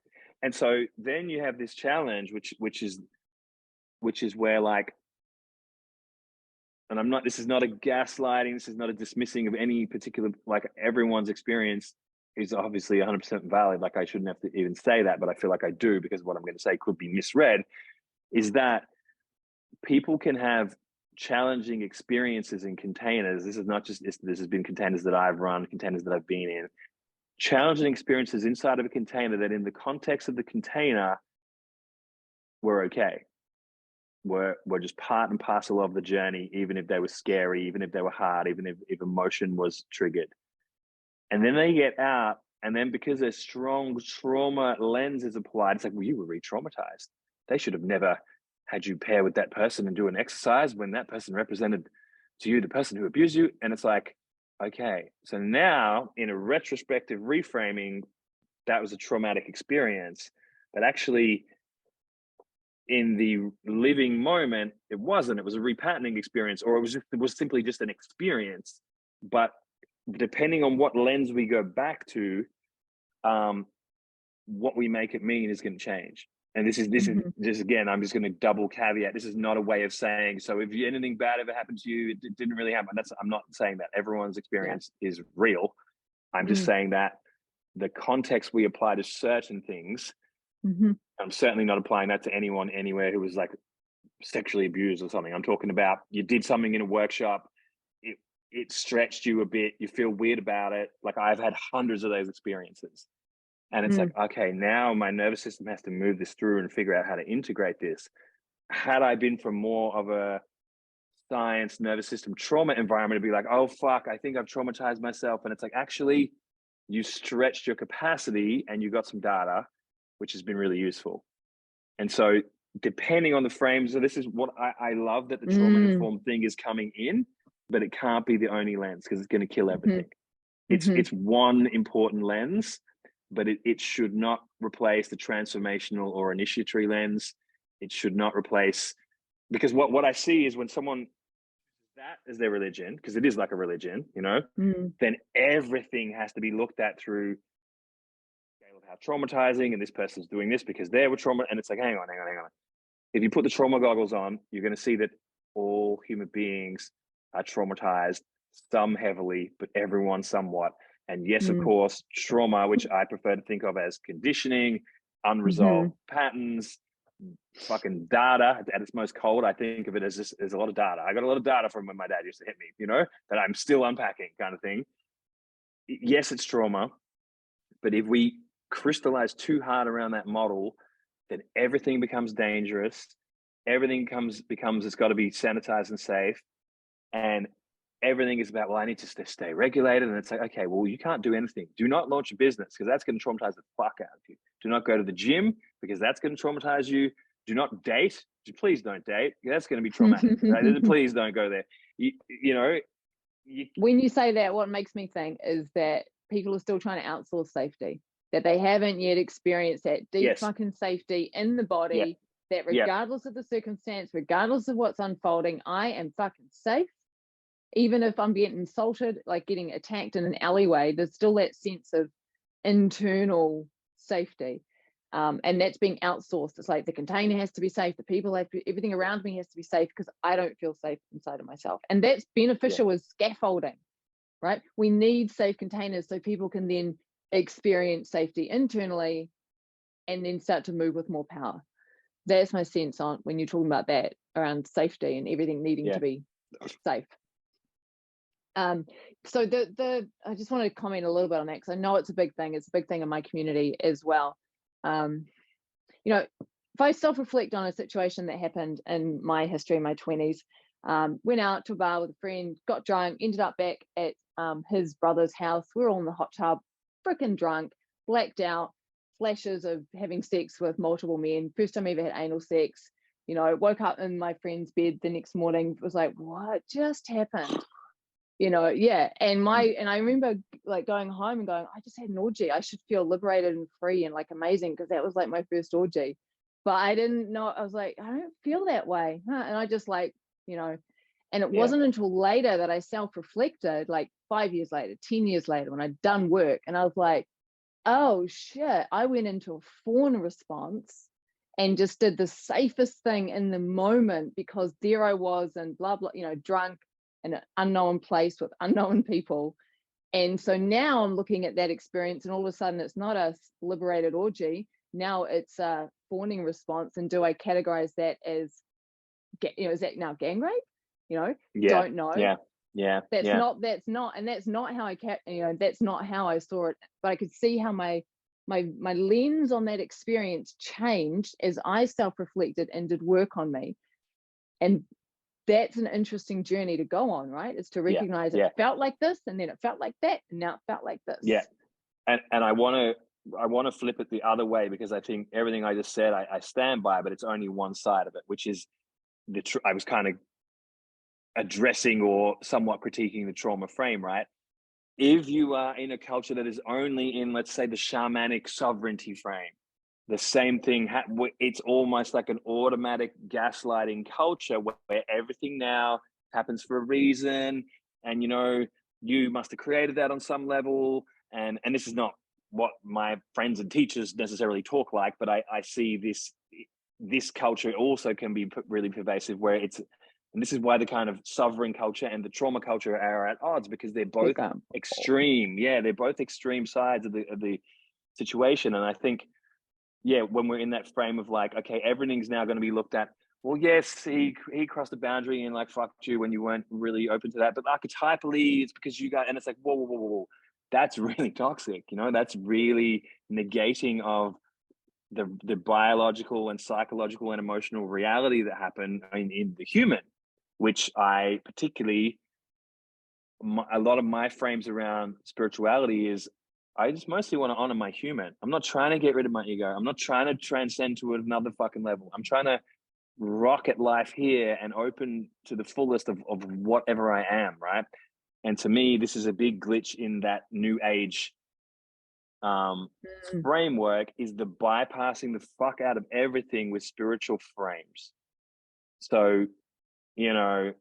And so then you have this challenge, which is where, like, and this is not a gaslighting, this is not a dismissing of any particular, like, everyone's experience is obviously 100% valid. Like, I shouldn't have to even say that, but I feel like I do, because what I'm going to say could be misread, is that people can have challenging experiences in containers. This is not just, this has been containers that I've run, containers that I've been in, challenging experiences inside of a container that in the context of the container were okay. Were just part and parcel of the journey, even if they were scary, even if they were hard, even if emotion was triggered. And then they get out, and then because a strong trauma lens is applied, it's like, well, you were re-traumatized. They should have never had you pair with that person and do an exercise when that person represented to you the person who abused you. And it's like, okay, so now in a retrospective reframing, that was a traumatic experience, but actually in the living moment, it wasn't. It was a repatterning experience, or it was simply just an experience. But depending on what lens we go back to, what we make it mean is going to change. And this is again, I'm just going to double caveat. This is not a way of saying, so if anything bad ever happened to you, it didn't really happen. I'm not saying that. Everyone's experience is real. I'm just saying that the context we apply to certain things, Mm-hmm. I'm certainly not applying that to anyone anywhere who was like sexually abused or something. I'm talking about you did something in a workshop, it stretched you a bit, you feel weird about it. Like I've had hundreds of those experiences. And it's like, okay, now my nervous system has to move this through and figure out how to integrate this. Had I been from more of a science nervous system trauma environment, to be like, oh fuck, I think I've traumatized myself. And it's like, actually, you stretched your capacity and you got some data, which has been really useful. And so depending on the frames, so this is what I love, that the trauma-informed thing is coming in, but it can't be the only lens because it's going to kill everything. It's one important lens, but it should not replace the transformational or initiatory lens. It should not replace, because what I see is when someone that is their religion, because it is like a religion, you know, then everything has to be looked at through scale of how traumatizing, and this person's doing this because they were trauma. And it's like, hang on. If you put the trauma goggles on, you're going to see that all human beings are traumatized, some heavily, but everyone somewhat. And yes, of course, trauma, which I prefer to think of as conditioning, unresolved patterns, fucking data at its most cold. I think of it as there's a lot of data. I got a lot of data from when my dad used to hit me, you know, that I'm still unpacking, kind of thing. Yes, it's trauma, but if we crystallize too hard around that model, then everything becomes dangerous. Everything becomes it's got to be sanitized and safe, and everything is about, well, I need to stay regulated. And it's like, okay, well, you can't do anything. Do not launch a business because that's going to traumatize the fuck out of you. Do not go to the gym because that's going to traumatize you. Do not date. Please don't date. That's going to be traumatic. Right? Please don't go there. You know. When you say that, what makes me think is that people are still trying to outsource safety, that they haven't yet experienced that deep fucking safety in the body, that regardless of the circumstance, regardless of what's unfolding, I am fucking safe. Even if I'm getting insulted, like getting attacked in an alleyway, there's still that sense of internal safety. And that's being outsourced. It's like the container has to be safe, the people have to, everything around me has to be safe because I don't feel safe inside of myself. And that's beneficial as scaffolding, right? We need safe containers so people can then experience safety internally and then start to move with more power. That's my sense on when you're talking about that around safety and everything needing to be safe. So I just want to comment a little bit on that because I know it's a big thing. It's a big thing in my community as well. You know, if I self-reflect on a situation that happened in my history in my 20s, went out to a bar with a friend, got drunk, ended up back at his brother's house. We were all in the hot tub, freaking drunk, blacked out, flashes of having sex with multiple men. First time I ever had anal sex. You know, woke up in my friend's bed the next morning, was like, what just happened? You know, and I remember like going home and going, I just had an orgy. I should feel liberated and free and like amazing because that was like my first orgy. But I didn't know, I was like, I don't feel that way. And I just like, you know, and it wasn't until later that I self-reflected, like 5 years later, 10 years later, when I'd done work, and I was like, oh shit, I went into a fawn response and just did the safest thing in the moment because there I was and blah, blah, you know, drunk in an unknown place with unknown people. And so now I'm looking at that experience and all of a sudden it's not a liberated orgy. Now it's a fawning response. And do I categorize that as, you know, is that now gang rape? You know, don't know. That's not, and that's not how that's not how I saw it. But I could see how my lens on that experience changed as I self-reflected and did work on me. And that's an interesting journey to go on, right? Is to recognize it felt like this, and then it felt like that, and now it felt like this. And I want to flip it the other way, because I think everything I just said I stand by, but it's only one side of it, which is I was kind of addressing or somewhat critiquing the trauma frame, right? If you are in a culture that is only in, let's say, the shamanic sovereignty frame, the same thing, it's almost like an automatic gaslighting culture where everything now happens for a reason. And, you know, you must have created that on some level. And this is not what my friends and teachers necessarily talk like, but I see this culture also can be really pervasive, where it's And this is why the kind of sovereign culture and the trauma culture are at odds, because they're both extreme. Yeah, they're both extreme sides of the situation. And I think, yeah, when we're in that frame of like, okay, everything's now going to be looked at, well, yes, he crossed the boundary and like fucked you when you weren't really open to that, but archetypally it's because you got, and it's like, whoa. That's really toxic, you know. That's really negating of the biological and psychological and emotional reality that happen in the human, which I particularly, a lot of my frames around spirituality is, I just mostly want to honor my human. I'm not trying to get rid of my ego. I'm not trying to transcend to another fucking level. I'm trying to rocket life here and open to the fullest of whatever I am, right? And to me, this is a big glitch in that new age framework, is the bypassing the fuck out of everything with spiritual frames. So, you know,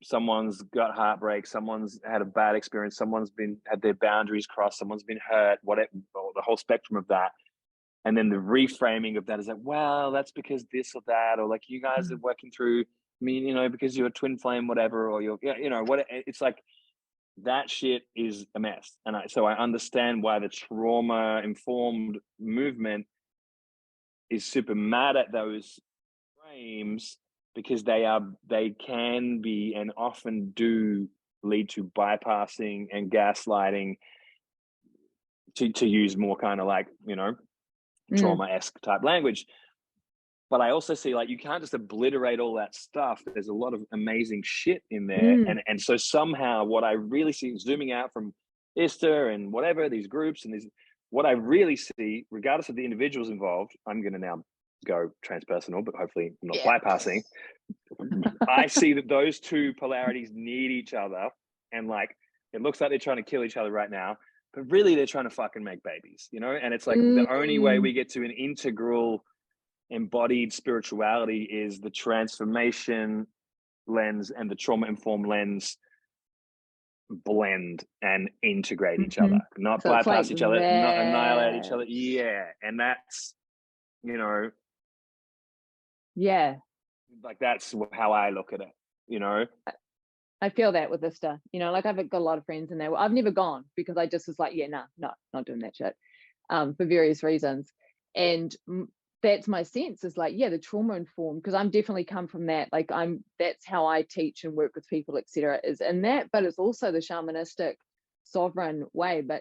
someone's got heartbreak, someone's had a bad experience, someone's had their boundaries crossed, someone's been hurt, whatever, the whole spectrum of that. And then the reframing of that is like, well, that's because this or that, or like you guys are working through, I mean, you know, because you're a twin flame, whatever, or you're, you know, what, it's like, that shit is a mess. And so I understand why the trauma informed movement is super mad at those frames, because they can be and often do lead to bypassing and gaslighting, to use more kind of like, you know, trauma-esque type language. But I also see, like, you can't just obliterate all that stuff. There's a lot of amazing shit in there. And so somehow what I really see, zooming out from ISTA and whatever, these groups and these, what I really see, regardless of the individuals involved, I'm going to now go transpersonal, but hopefully I'm not bypassing. I see that those two polarities need each other. And like, it looks like they're trying to kill each other right now, but really they're trying to fucking make babies, you know? And it's like the only way we get to an integral embodied spirituality is the transformation lens and the trauma-informed lens blend and integrate each other, not so bypass each other, not annihilate each other. Yeah. And that's, you know, like that's how I look at it, you know. I feel that with ISTA, you know, like I've got a lot of friends in there. I've never gone because I just was like, yeah, no, not doing that shit, for various reasons. And that's my sense, is like, yeah, the trauma informed, because I'm definitely come from that. Like that's how I teach and work with people, etc. is in that, but it's also the shamanistic sovereign way. But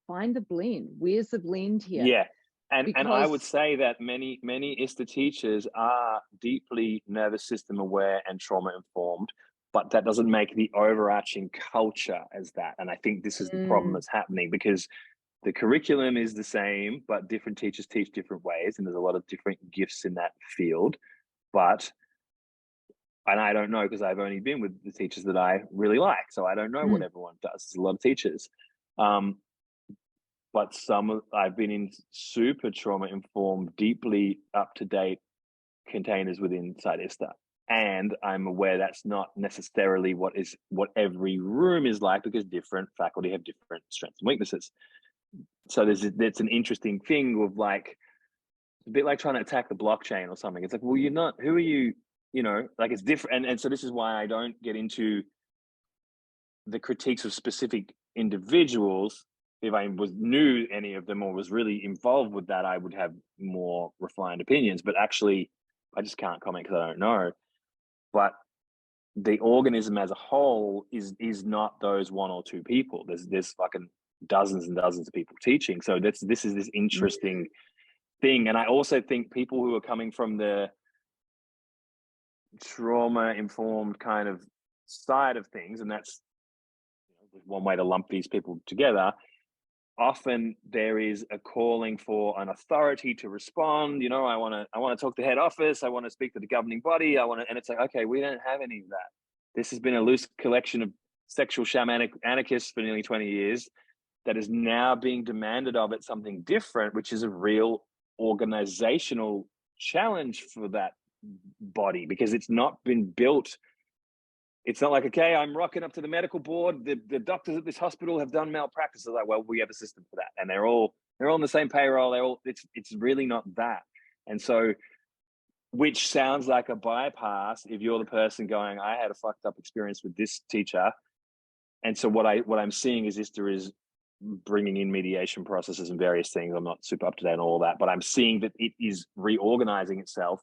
find the blend. Where's the blend here? Yeah. And I would say that many ISTA teachers are deeply nervous system aware and trauma informed, but that doesn't make the overarching culture as that. And I think this is the problem that's happening, because the curriculum is the same, but different teachers teach different ways, and there's a lot of different gifts in that field. But, and I don't know, because I've only been with the teachers that I really like, so I don't know what everyone does. There's a lot of teachers. But I've been in super trauma-informed, deeply up-to-date containers inside ISTA. And I'm aware that's not necessarily what every room is like, because different faculty have different strengths and weaknesses. So that's an interesting thing of like, a bit like trying to attack the blockchain or something. It's like, well, you're not, who are you, you know, like it's different. And so this is why I don't get into the critiques of specific individuals. If I knew any of them or was really involved with that, I would have more refined opinions, but actually I just can't comment because I don't know. But the organism as a whole is not those one or two people. There's fucking dozens and dozens of people teaching. So this is this interesting thing. And I also think people who are coming from the trauma-informed kind of side of things, and that's, you know, one way to lump these people together, often there is a calling for an authority to respond. You know, I want to talk to head office. I want to speak to the governing body. And it's like, okay, we don't have any of that. This has been a loose collection of sexual shamanic anarchists for nearly 20 years that is now being demanded of it something different, which is a real organizational challenge for that body, because it's not been built. It's not like, okay, I'm rocking up to the medical board. The doctors at this hospital have done malpractice. They're like, well, we have a system for that, and they're all on the same payroll. It's really not that. And so which sounds like a bypass if you're the person going, I had a fucked up experience with this teacher. And so what I'm seeing is ISTA is bringing in mediation processes and various things. I'm not super up to date on all that, but I'm seeing that it is reorganizing itself.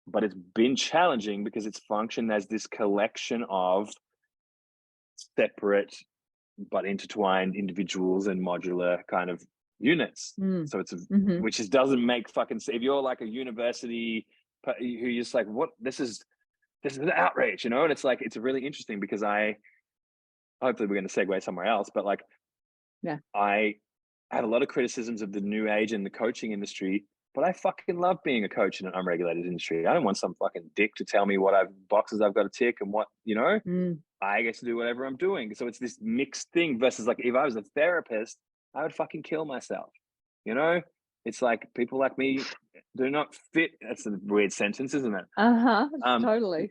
But it's been challenging because it's functioned as this collection of separate but intertwined individuals and modular kind of units. So it's which is doesn't make fucking sense. If you're like a university who you're just like, what, this is an outrage, you know? And it's like, it's really interesting because hopefully we're going to segue somewhere else, but like, yeah, I have a lot of criticisms of the new age and the coaching industry, but I fucking love being a coach in an unregulated industry. I don't want some fucking dick to tell me what boxes I've got to tick and what, you know, I get to do whatever I'm doing. So it's this mixed thing versus like, if I was a therapist, I would fucking kill myself. You know, it's like people like me do not fit. That's a weird sentence, isn't it? Totally.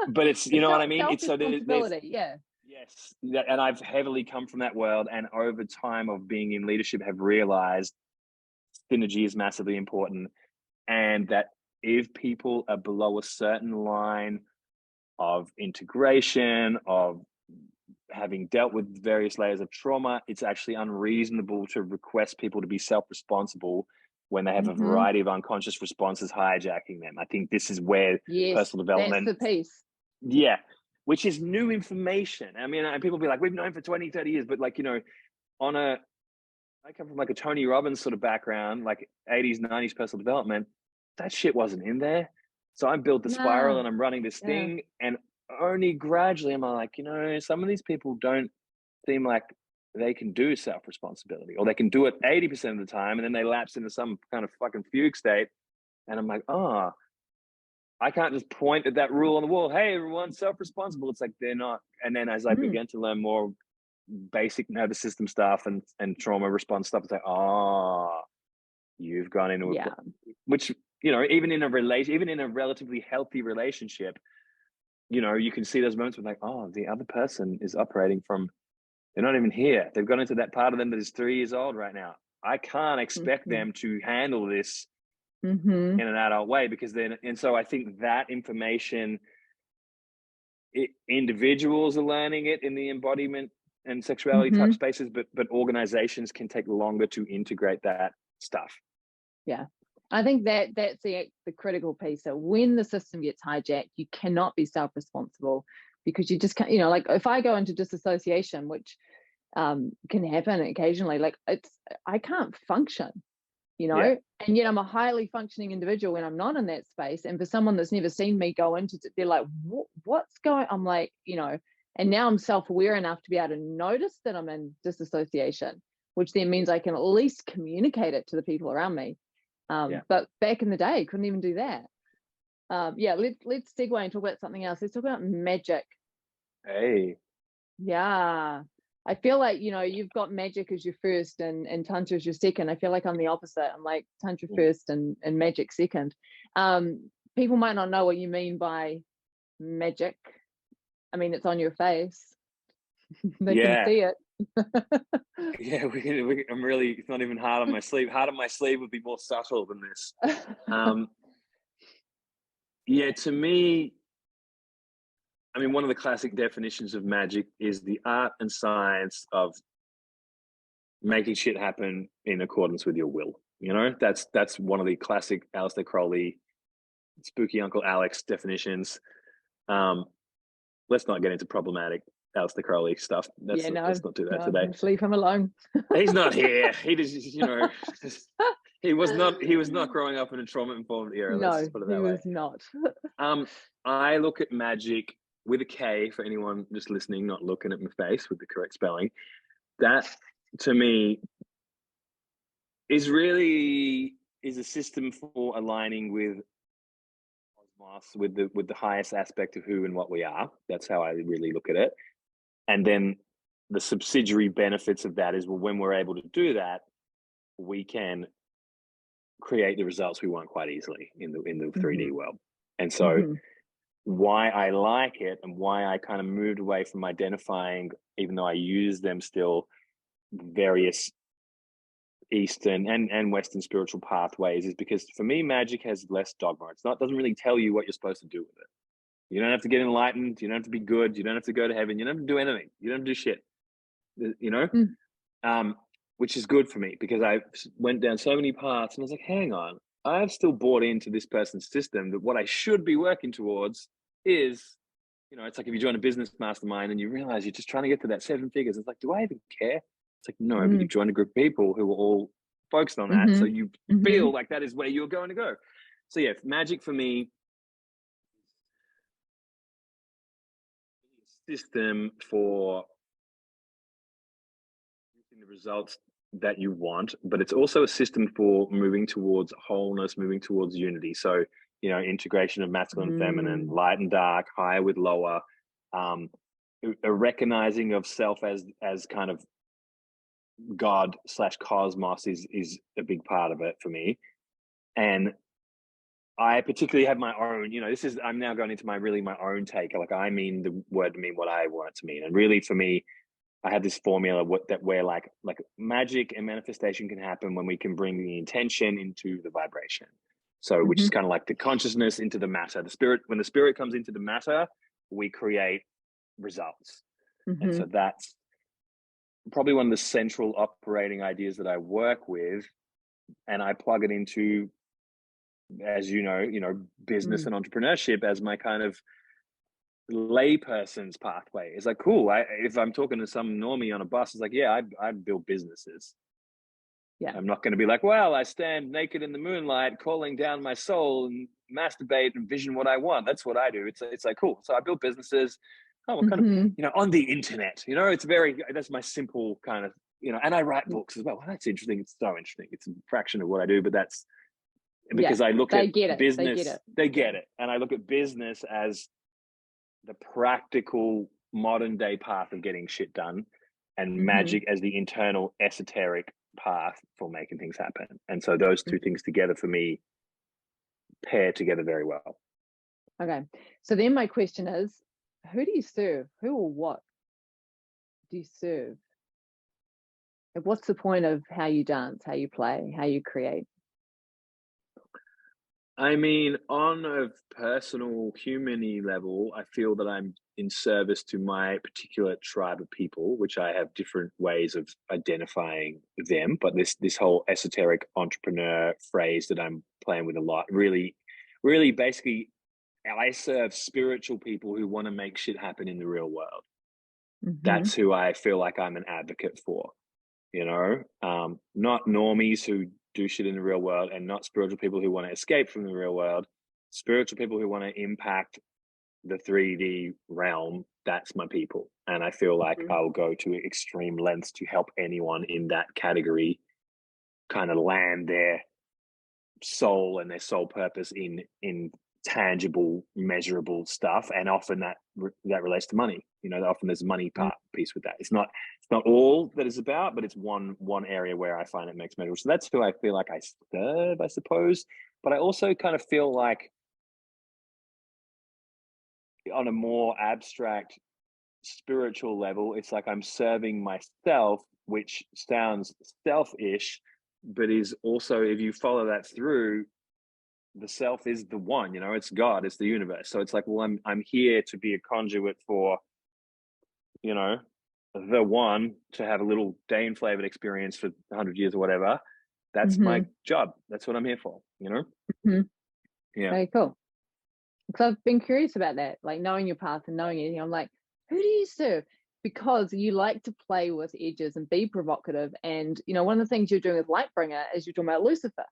But it's, you know what I mean? It's so there's, yeah. yes. And I've heavily come from that world. And over time of being in leadership have realized synergy is massively important. And that if people are below a certain line of integration, of having dealt with various layers of trauma, it's actually unreasonable to request people to be self-responsible when they have a variety of unconscious responses hijacking them. I think this is where personal development, that's the piece. Yeah, which is new information. I mean, and people be like, we've known for 20, 30 years, but like, you know, I come from like a Tony Robbins sort of background, like 80s, 90s personal development. That shit wasn't in there. So I built the spiral and I'm running this thing, and only gradually am I like, you know, some of these people don't seem like they can do self-responsibility, or they can do it 80% of the time and then they lapse into some kind of fucking fugue state. And I'm like, oh, I can't just point at that rule on the wall. Hey, everyone's self-responsible. It's like they're not. And then as I began to learn more basic nervous system stuff and trauma response stuff, it's like, oh, you've gone into a, which, you know, even in a relatively healthy relationship, you know, you can see those moments where like, oh, the other person is operating from, they're not even here. They've gone into that part of them that is 3 years old right now. I can't expect them to handle this in an adult way, because then, and so I think that information, individuals are learning it in the embodiment and sexuality type spaces, but organizations can take longer to integrate that stuff. Yeah. I think that's the critical piece. So when the system gets hijacked, you cannot be self-responsible, because you just can't, you know, like if I go into disassociation, which can happen occasionally, like I can't function, you know, and yet I'm a highly functioning individual when I'm not in that space. And for someone that's never seen me go into it, they're like, what's going, I'm like, you know, and now I'm self-aware enough to be able to notice that I'm in disassociation, which then means I can at least communicate it to the people around me. But back in the day, couldn't even do that. Let's segue and talk about something else. Let's talk about magic. Hey. Yeah. I feel like, you know, you've got magic as your first and Tantra as your second. I feel like I'm the opposite. I'm like Tantra first and magic second. People might not know what you mean by magic. I mean, it's on your face. They can see it. I'm really, it's not even hard on my sleeve. Hard on my sleeve would be more subtle than this. To me, I mean, one of the classic definitions of magic is the art and science of making shit happen in accordance with your will. You know, that's one of the classic Aleister Crowley, spooky Uncle Alex definitions. Let's not get into problematic Aleister Crowley stuff. Let's not do that today. Leave him alone. He's not here. He just, you know, he was not growing up in a trauma-informed era. No, let's put it that he way. was not. I look at magic with a K for anyone just listening, not looking at my face with the correct spelling. That to me is a system for aligning with cosmos, with the highest aspect of who and what we are. That's how I really look at it. And then the subsidiary benefits of that is, well, when we're able to do that, we can create the results we want quite easily in the 3D world. And so why I like it and why I kind of moved away from identifying, even though I use them still, various Eastern and Western spiritual pathways is because for me, magic has less dogma. It doesn't really tell you what you're supposed to do with it. You don't have to get enlightened. You don't have to be good. You don't have to go to heaven. You don't have to do anything. You don't have to do shit, you know? Which is good for me because I went down so many paths and I was like, hang on, I've still bought into this person's system that what I should be working towards is, you know, it's like if you join a business mastermind and you realize you're just trying to get to that 7 figures. It's like, do I even care? It's like, no, but you've joined a group of people who are all focused on that. So you feel like that is where you're going to go. So yeah, magic for me, system for the results that you want, but it's also a system for moving towards wholeness, moving towards unity. So, you know, integration of masculine and feminine, light and dark, higher with lower, a recognizing of self as kind of God / cosmos is a big part of it for me. And I particularly have my own, you know, I'm now going into my own take. Like I mean the word to mean what I want it to mean. And really for me, I have this formula where like magic and manifestation can happen when we can bring the intention into the vibration. So, which is kind of like the consciousness into the matter. When the spirit comes into the matter, we create results. And so that's probably one of the central operating ideas that I work with, and I plug it into, as you know, business and entrepreneurship as my kind of layperson's pathway. It's like, cool. If I'm talking to some normie on a bus, it's like, yeah, I build businesses. Yeah, I'm not going to be like, well, I stand naked in the moonlight, calling down my soul and masturbate and vision what I want. That's what I do. It's like, cool. So I build businesses. Oh, what kind of, you know, on the internet, you know, that's my simple kind of, you know, and I write books as well. Well, that's interesting. It's so interesting. It's a fraction of what I do, but that's because I look at business, they get it. And I look at business as the practical modern day path of getting shit done, and magic as the internal esoteric path for making things happen. And so those two things together for me pair together very well. Okay. So then my question is, who do you serve? Who or what do you serve? Like, what's the point of how you dance, how you play, how you create? I mean, on a personal human-y level, I feel that I'm in service to my particular tribe of people, which I have different ways of identifying them. But this whole esoteric entrepreneur phrase that I'm playing with a lot, really basically, I serve spiritual people who want to make shit happen in the real world. That's who I feel like I'm an advocate for, you know, not normies who do shit in the real world, and not spiritual people who want to escape from the real world. Spiritual people who want to impact the 3D realm. That's my people. And I feel like I'll go to extreme lengths to help anyone in that category kind of land their soul and their soul purpose in tangible, measurable stuff. And often that relates to money. You know, often there's a money piece with that. It's not all that it's about, but it's one area where I find it makes measurable. So that's who I feel like I serve, I suppose. But I also kind of feel like on a more abstract spiritual level, it's like I'm serving myself, which sounds selfish, but is also, if you follow that through, the self is the one, you know, it's God, it's the universe. So it's like, well, I'm here to be a conduit for, you know, the one to have a little Dane flavored experience for 100 years or whatever. That's my job. That's what I'm here for, you know? Yeah. Very cool. Because I've been curious about that, like knowing your path and knowing anything. I'm like, who do you serve? Because you like to play with edges and be provocative. And, you know, one of the things you're doing with Lightbringer is you're talking about Lucifer,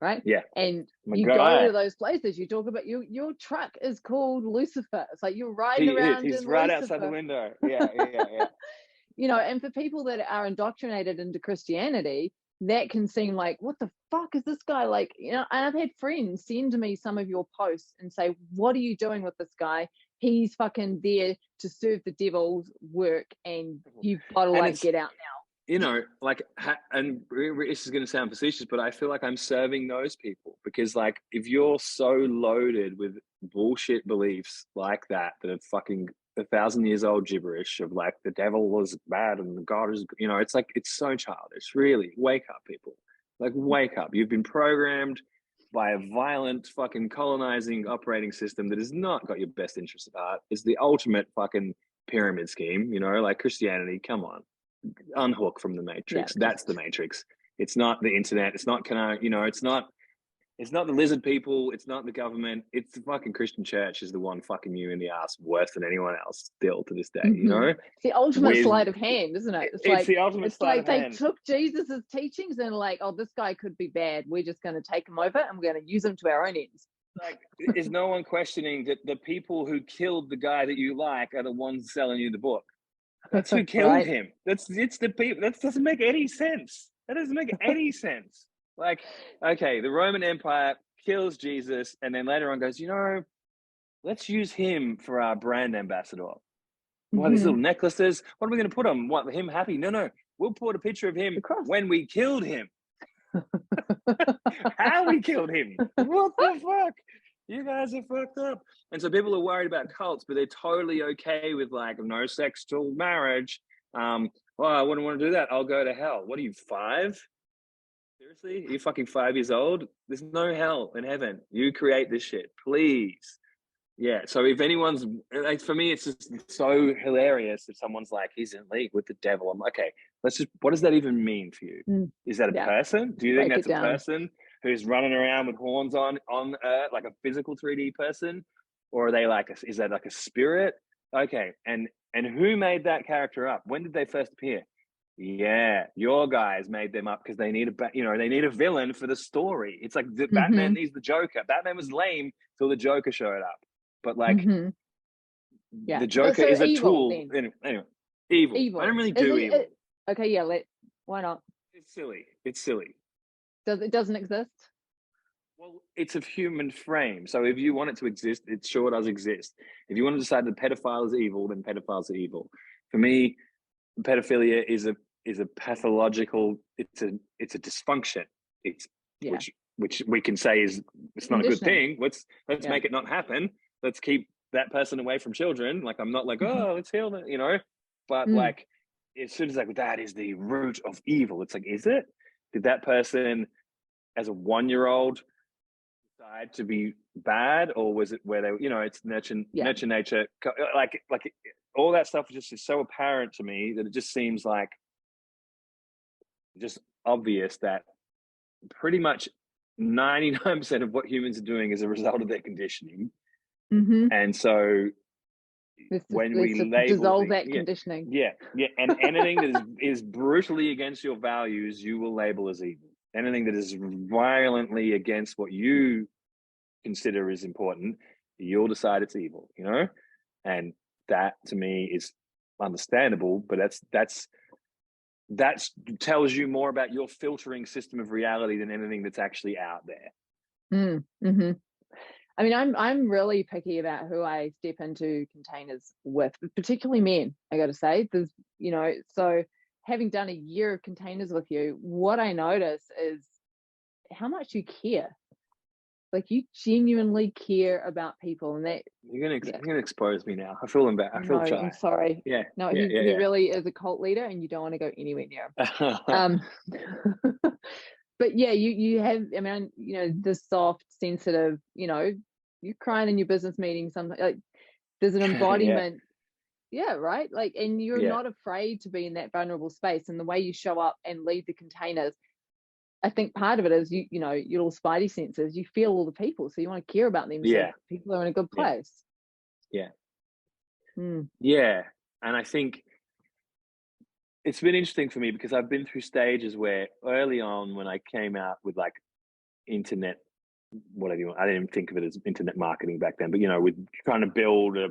right? Yeah. And you go to those places, you talk about your truck is called Lucifer. It's like you're riding around He's in right Lucifer. outside the window. Yeah. You know, and for people that are indoctrinated into Christianity, that can seem like, what the fuck is this guy like? You know, and I've had friends send me some of your posts and say, what are you doing with this guy? He's fucking there to serve the devil's work, and you've got to like get out now. You know, like, and this is going to sound facetious, but I feel like I'm serving those people because, like, if you're so loaded with bullshit beliefs like that are fucking 1,000 years old gibberish of like the devil was bad and God is, you know, it's like, it's so childish. Really, wake up, people. Like, wake up. You've been programmed by a violent fucking colonizing operating system that has not got your best interests at heart. It's the ultimate fucking pyramid scheme, you know, like Christianity. Come on, unhook from the matrix. That's the matrix. It's not the internet. It's not, you know, it's not the lizard people. It's not the government. It's the fucking Christian church is the one fucking you in the ass worse than anyone else still to this day, you know? It's the ultimate sleight of hand, isn't it? It's like, the ultimate sleight of hand. It's like they took Jesus's teachings and like, oh, this guy could be bad. We're just going to take him over and we're going to use him to our own ends. Like, is no one questioning that the people who killed the guy that you like are the ones selling you the book? That's who killed him. It's the people. That doesn't make any sense. That doesn't make any sense. Like, okay, the Roman Empire kills Jesus, and then later on goes, you know, let's use him for our brand ambassador. What, these little necklaces? What are we going to put on? What, him happy? No. We'll put a picture of him when we killed him. How we killed him. What the fuck? You guys are fucked up. And so people are worried about cults, but they're totally okay with like no sex till marriage. Well, I wouldn't want to do that. I'll go to hell. What are you, 5? Seriously? Are you fucking 5 years old? There's no hell in heaven. You create this shit, please. Yeah. So if anyone's like, for me, it's just so hilarious if someone's like, he's in league with the devil. I'm like, okay, let's just, what does that even mean for you? Is that a person? Do you think that's a person who's running around with horns on Earth, like a physical 3D person? Or are they like, is that like a spirit? Okay. And who made that character up? When did they first appear? Yeah, your guys made them up because they need they need a villain for the story. It's like Batman needs the Joker. Batman was lame till the Joker showed up. But like, the Joker is a tool. Anyway, evil. I don't really do evil. Okay, yeah, why not? It's silly. It's silly. It doesn't exist? Well, it's a human frame. So if you want it to exist, it sure does exist. If you want to decide that pedophile is evil, then pedophiles are evil. For me, pedophilia is a pathological. It's a dysfunction. Which we can say is it's not a good thing. Let's make it not happen. Let's keep that person away from children. Like, I'm not like, oh, let's heal them, you know. But like, as soon as like that is the root of evil, it's like, is it? Did that person, as a 1-year-old, decide to be bad, or was it where they, you know, it's nurture nature, like all that stuff just is so apparent to me that it just seems like just obvious that pretty much 99% of what humans are doing is a result of their conditioning. And so when we dissolve that conditioning, and anything that is brutally against your values, you will label as evil. Anything that is violently against what you consider is important, you'll decide it's evil, you know. And that to me is understandable, but that tells you more about your filtering system of reality than anything that's actually out there. I mean, I'm really picky about who I step into containers with, particularly men, I got to say. There's, you know, so having done a year of containers with you, what I notice is how much you care. Like, you genuinely care about people, and that you're gonna expose me now. I feel embarrassed. I feel shy. I'm sorry. Yeah. No, he really is a cult leader, and you don't want to go anywhere near him. But yeah, you have. I mean, you know, the soft, sensitive. You know, you're crying in your business meeting. Something like there's an embodiment. Right. Like, and you're not afraid to be in that vulnerable space, and the way you show up and lead the containers. I think part of it is you know, your little spidey senses, you feel all the people, so you want to care about them. So people are in a good place. And I think it's been interesting for me because I've been through stages where early on, when I came out with like internet, whatever you want, I didn't even think of it as internet marketing back then, but you know, with trying to build a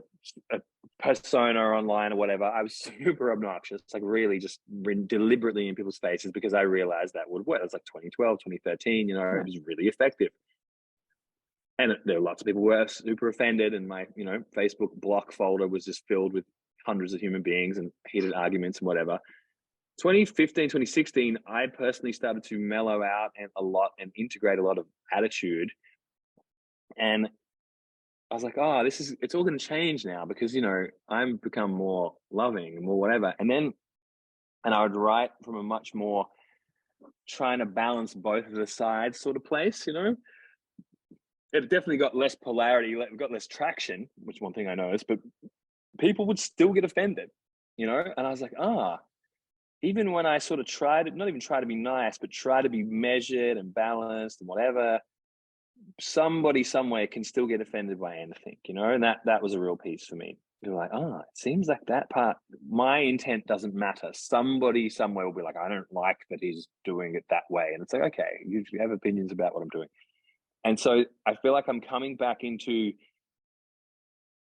persona online or whatever, I was super obnoxious, like really just deliberately in people's faces because I realized that would work. It was like 2012, 2013, you know, it was really effective. And there were lots of people who were super offended, and my, you know, Facebook block folder was just filled with hundreds of human beings and heated arguments and whatever. 2015, 2016, I personally started to mellow out and integrate a lot of attitude. And I was like, oh, it's all going to change now because, you know, I'm become more loving and more whatever. And I would write from a much more trying to balance both of the sides sort of place, you know. It definitely got less polarity, got less traction, which one thing I noticed, but people would still get offended, you know. And I was like, even when I sort of tried, not even try to be nice, but try to be measured and balanced and whatever, somebody somewhere can still get offended by anything, you know. And that was a real piece for me. You're like, it seems like that part, my intent doesn't matter. Somebody somewhere will be like, I don't like that he's doing it that way. And it's like, okay, you have opinions about what I'm doing. And so I feel like I'm coming back into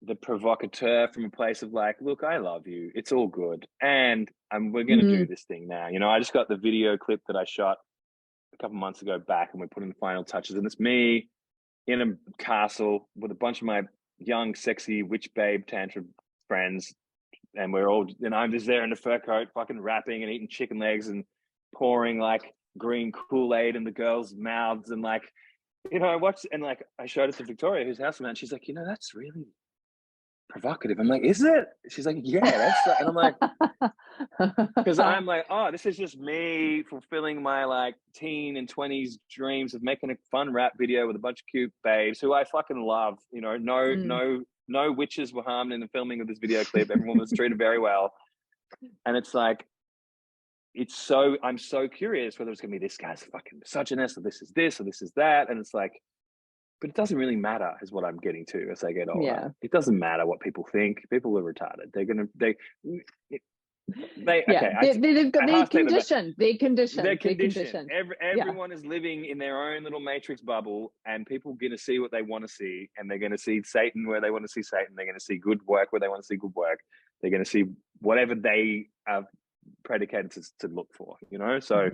the provocateur from a place of like, look, I love you. It's all good. And we're going to do this thing now. You know, I just got the video clip that I shot a couple months ago back, and we're putting the final touches. And it's me in a castle with a bunch of my young, sexy witch babe Tantra friends. And I'm just there in a fur coat, fucking rapping and eating chicken legs and pouring like green Kool-Aid in the girls' mouths. And like, you know, I watched, and like I showed it to Victoria, who's house man. She's like, you know, that's really provocative. I'm like, is it? She's like, yeah, that's. And I'm like, because I'm like, this is just me fulfilling my like teen and 20s dreams of making a fun rap video with a bunch of cute babes who I fucking love. You know, no witches were harmed in the filming of this video clip. Everyone was treated very well. And it's like, I'm so curious whether it's gonna be this guy's a fucking misogynist, or this is this, or this is that. And it's like, but it doesn't really matter, is what I'm getting to as I get older. Yeah. It doesn't matter what people think. People are retarded. They're conditioned. Everyone is living in their own little matrix bubble, and people are going to see what they want to see, and they're going to see Satan where they want to see Satan. They're going to see good work where they want to see good work. They're going to see whatever they are predicated to look for, you know. So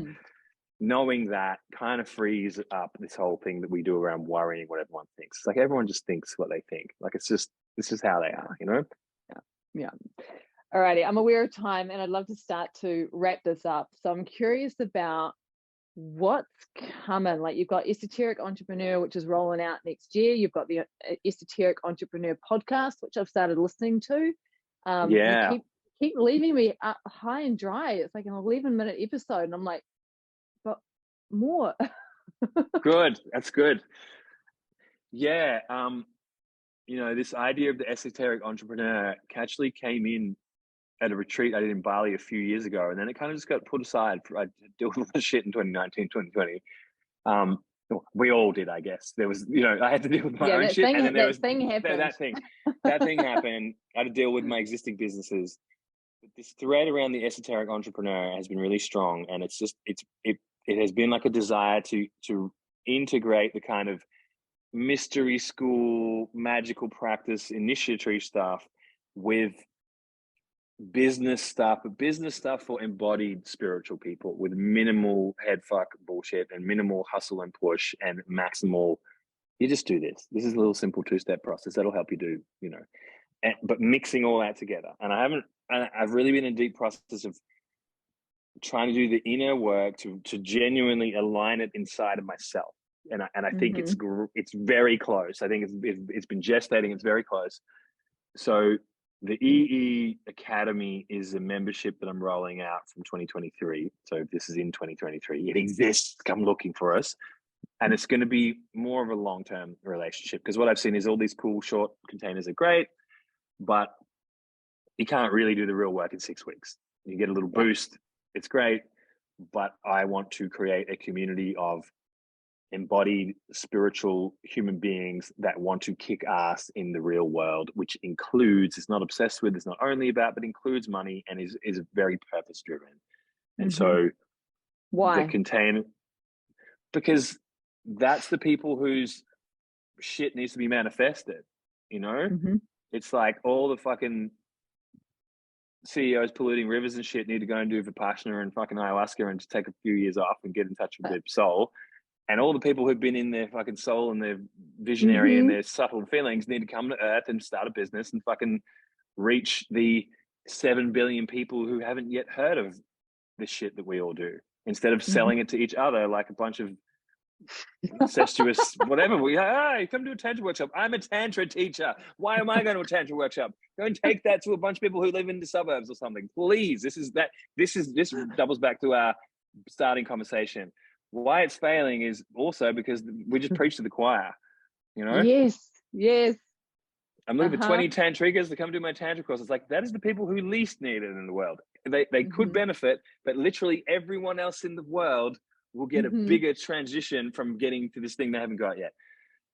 knowing that kind of frees up this whole thing that we do around worrying what everyone thinks. It's like everyone just thinks what they think. Like this is how they are, you know. Yeah. Alrighty, I'm aware of time, and I'd love to start to wrap this up. So I'm curious about what's coming. Like, you've got Esoteric Entrepreneur, which is rolling out next year. You've got the Esoteric Entrepreneur podcast, which I've started listening to. You keep leaving me high and dry. It's like an 11-minute episode, and I'm like, but more. Good. That's good. Yeah. You know, this idea of the Esoteric Entrepreneur actually came in at a retreat I did in Bali a few years ago, and then it kind of just got put aside. I dealt with a lot of shit in 2019, 2020. We all did, I guess. There was, you know, I had to deal with my own shit, and then that thing happened. I had to deal with my existing businesses. But this thread around the Esoteric Entrepreneur has been really strong, and it has been like a desire to integrate the kind of mystery school, magical practice, initiatory stuff with business stuff, but business stuff for embodied spiritual people with minimal headfuck bullshit and minimal hustle and push and maximal, you just do this. This is a little simple 2-step process that'll help you do, you know, but mixing all that together. And I've really been in a deep process of trying to do the inner work to genuinely align it inside of myself. And I think it's very close. I think it's been gestating. It's very close. So the EE Academy is a membership that I'm rolling out from 2023. So this is in 2023. It exists. Come looking for us. And it's going to be more of a long-term relationship, because what I've seen is all these cool short containers are great, but you can't really do the real work in 6 weeks. You get a little boost. It's great. But I want to create a community of embodied spiritual human beings that want to kick ass in the real world, which includes, it's not obsessed with, it's not only about, but includes money, and is very purpose driven. And so why? The container, because that's the people whose shit needs to be manifested, you know. It's like all the fucking CEOs polluting rivers and shit need to go and do Vipassana and fucking ayahuasca and just take a few years off and get in touch with their soul. And all the people who've been in their fucking soul and their visionary and their subtle feelings need to come to Earth and start a business and fucking reach the 7 billion people who haven't yet heard of the shit that we all do, instead of selling it to each other like a bunch of incestuous, whatever. Hey, come to a Tantra workshop. I'm a Tantra teacher. Why am I going to a Tantra workshop? Go and take that to a bunch of people who live in the suburbs or something. Please. This doubles back to our starting conversation. Why it's failing is also because we just preach to the choir, you know? Yes. I'm looking for 20 tantrikas to come do my Tantra course. It's like, that is the people who least need it in the world. They could benefit, but literally everyone else in the world will get a bigger transition from getting to this thing they haven't got yet.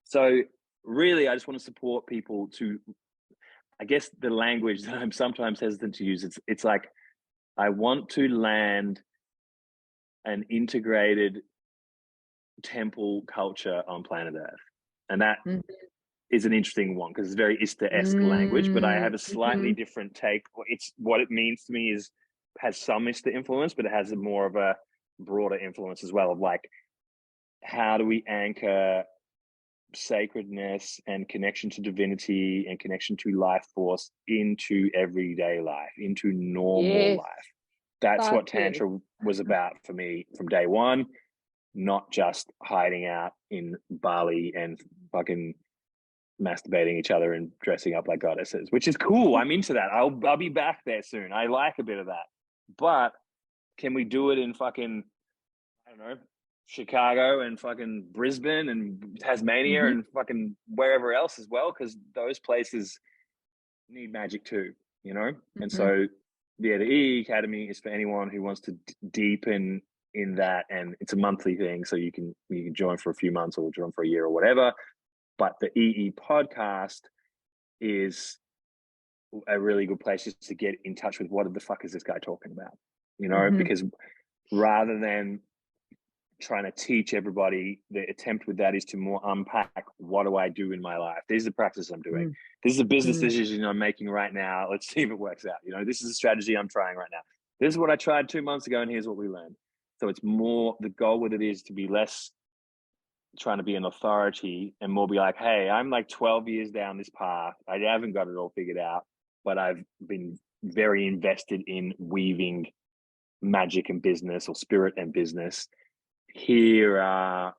So really, I just want to support people to, I guess the language that I'm sometimes hesitant to use, it's like, I want to land an integrated temple culture on planet Earth. And that is an interesting one because it's very ISTA-esque language, but I have a slightly different take. It's what it means to me is has some ISTA influence, but it has a more of a broader influence as well of like, how do we anchor sacredness and connection to divinity and connection to life force into everyday life, into normal life. That's what Tantra was about for me from day one, not just hiding out in Bali and fucking masturbating each other and dressing up like goddesses, which is cool. I'm into that. I'll be back there soon. I like a bit of that. But can we do it in fucking, I don't know, Chicago and fucking Brisbane and Tasmania and fucking wherever else as well? Because those places need magic too, you know? And so, yeah, the EE Academy is for anyone who wants to deepen in that, and it's a monthly thing, so you can join for a few months or join for a year or whatever. But the EE podcast is a really good place just to get in touch with what the fuck is this guy talking about, you know? Because rather than trying to teach everybody, the attempt with that is to more unpack, what do I do in my life? These are the practices I'm doing. This is a business decision I'm making right now. Let's see if it works out. You know, this is a strategy I'm trying right now. This is what I tried 2 months ago, and here's what we learned. So it's more, the goal with it is to be less trying to be an authority and more be like, hey, I'm like 12 years down this path. I haven't got it all figured out, but I've been very invested in weaving magic and business, or spirit and business. Here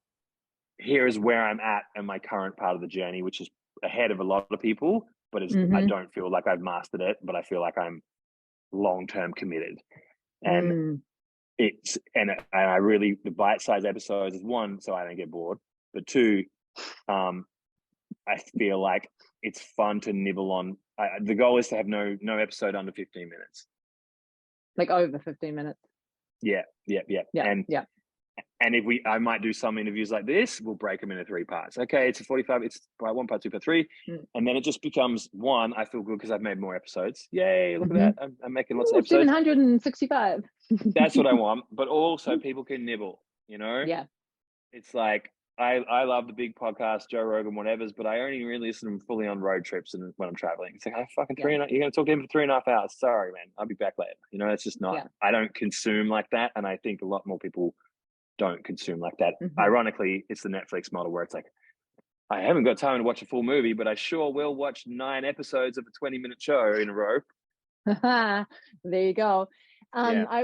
is where I'm at in my current part of the journey, which is ahead of a lot of people, but I don't feel like I've mastered it, but I feel like I'm long-term committed. And I really, the bite-sized episodes is one, so I don't get bored, but two, I feel like it's fun to nibble on. The goal is to have no episode under 15 minutes. Like over 15 minutes. Yeah. And if I might do some interviews like this, we'll break them into 3 parts. Okay, it's a 45, it's part 1, part 2, part 3. And then it just becomes one, I feel good because I've made more episodes. Yay, look at that. I'm making lots of episodes. 765. That's what I want. But also people can nibble, you know? Yeah. It's like, I love the big podcast, Joe Rogan, whatever's, but I only really listen to them fully on road trips and when I'm traveling. It's like, you're going to talk to him for 3.5 hours. Sorry, man, I'll be back later. You know, it's just not, I don't consume like that. And I think a lot more people don't consume like that. Ironically, it's the Netflix model where it's like, I haven't got time to watch a full movie, but I sure will watch 9 episodes of a 20-minute show in a row. There you go. I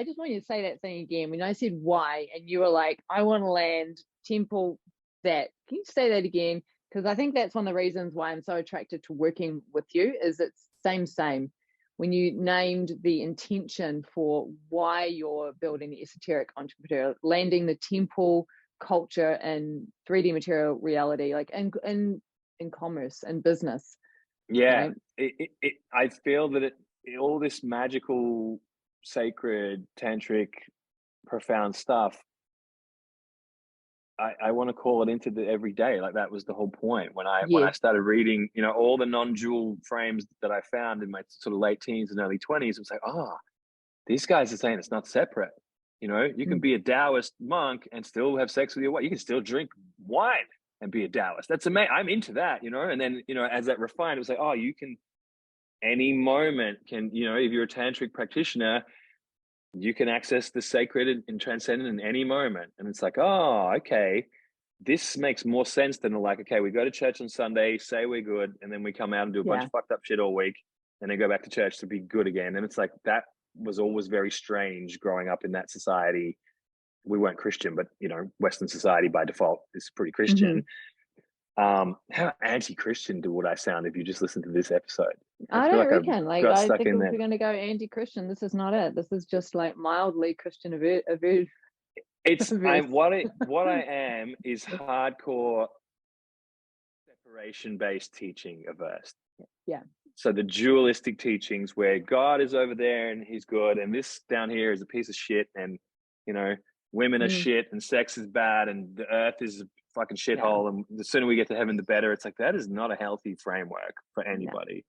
just want you to say that thing again. When I said why, and you were like, I want to land temple that. Can you say that again? Because I think that's one of the reasons why I'm so attracted to working with you, is it's same. When you named the intention for why you're building the Esoteric Entrepreneur, landing the temple culture and 3D material reality, like in commerce and business. Yeah, I feel that all this magical, sacred, tantric, profound stuff, I want to call it into the everyday. Like that was the whole point when I started reading, you know, all the non-dual frames that I found in my sort of late teens and early 20s. It was like, these guys are saying it's not separate. You know, you can be a Taoist monk and still have sex with your wife. You can still drink wine and be a Taoist. That's amazing. I'm into that, you know. And then, you know, as that refined, it was like, you can, any moment can, you know, if you're a tantric practitioner, you can access the sacred and transcendent in any moment. And it's like, okay, this makes more sense than like, okay, we go to church on Sunday, say we're good, and then we come out and do a bunch of fucked up shit all week, and then go back to church to be good again. And it's like, that was always very strange growing up in that society we weren't Christian, but you know, Western society by default is pretty Christian. How anti-Christian would I sound if you just listen to this episode? I don't reckon. Like, got I stuck think in if there. we're going to go anti-Christian, this is not it. This is just like mildly Christian averse. It's what I am is hardcore separation-based teaching averse. Yeah. So the dualistic teachings where God is over there and he's good, and this down here is a piece of shit, and you know, women are shit, and sex is bad, and the earth is a fucking shithole, and the sooner we get to heaven, the better. It's like, that is not a healthy framework for anybody.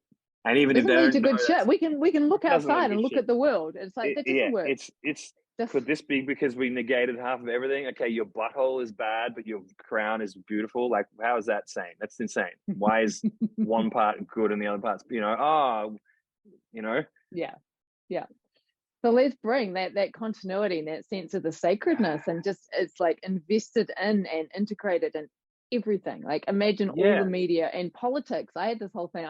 And even if they lead don't to good shit, we can look outside and look at the world. It's like, that doesn't work. It's could this be because we negated half of everything? Okay, your butthole is bad, but your crown is beautiful. Like, how is that sane? That's insane. Why is one part good and the other part's, you know, Yeah. So let's bring that continuity and that sense of the sacredness, and just, it's like invested in and integrated in everything. Like, imagine all the media and politics. I had this whole thing.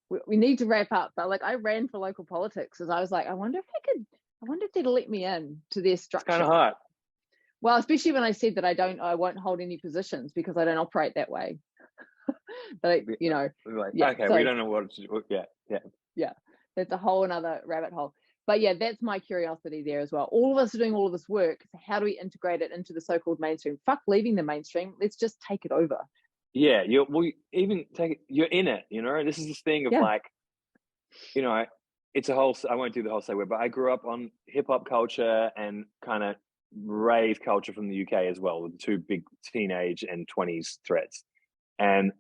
We need to wrap up, but like, I ran for local politics because I was like, I wonder if they'd let me in to their structure. It's kind of hard. Well, especially when I said that I won't hold any positions because I don't operate that way. But you know, okay, so, we don't know what to do. Yeah. That's a whole another rabbit hole. But yeah, that's my curiosity there as well. All of us are doing all of this work. So how do we integrate it into the so-called mainstream? Fuck leaving the mainstream. Let's just take it over. Yeah, you're in it, you know. This is this thing of like, you know, it's a whole, I won't do the whole segue, but I grew up on hip-hop culture and kind of rave culture from the UK as well, with two big teenage and 20s threads, and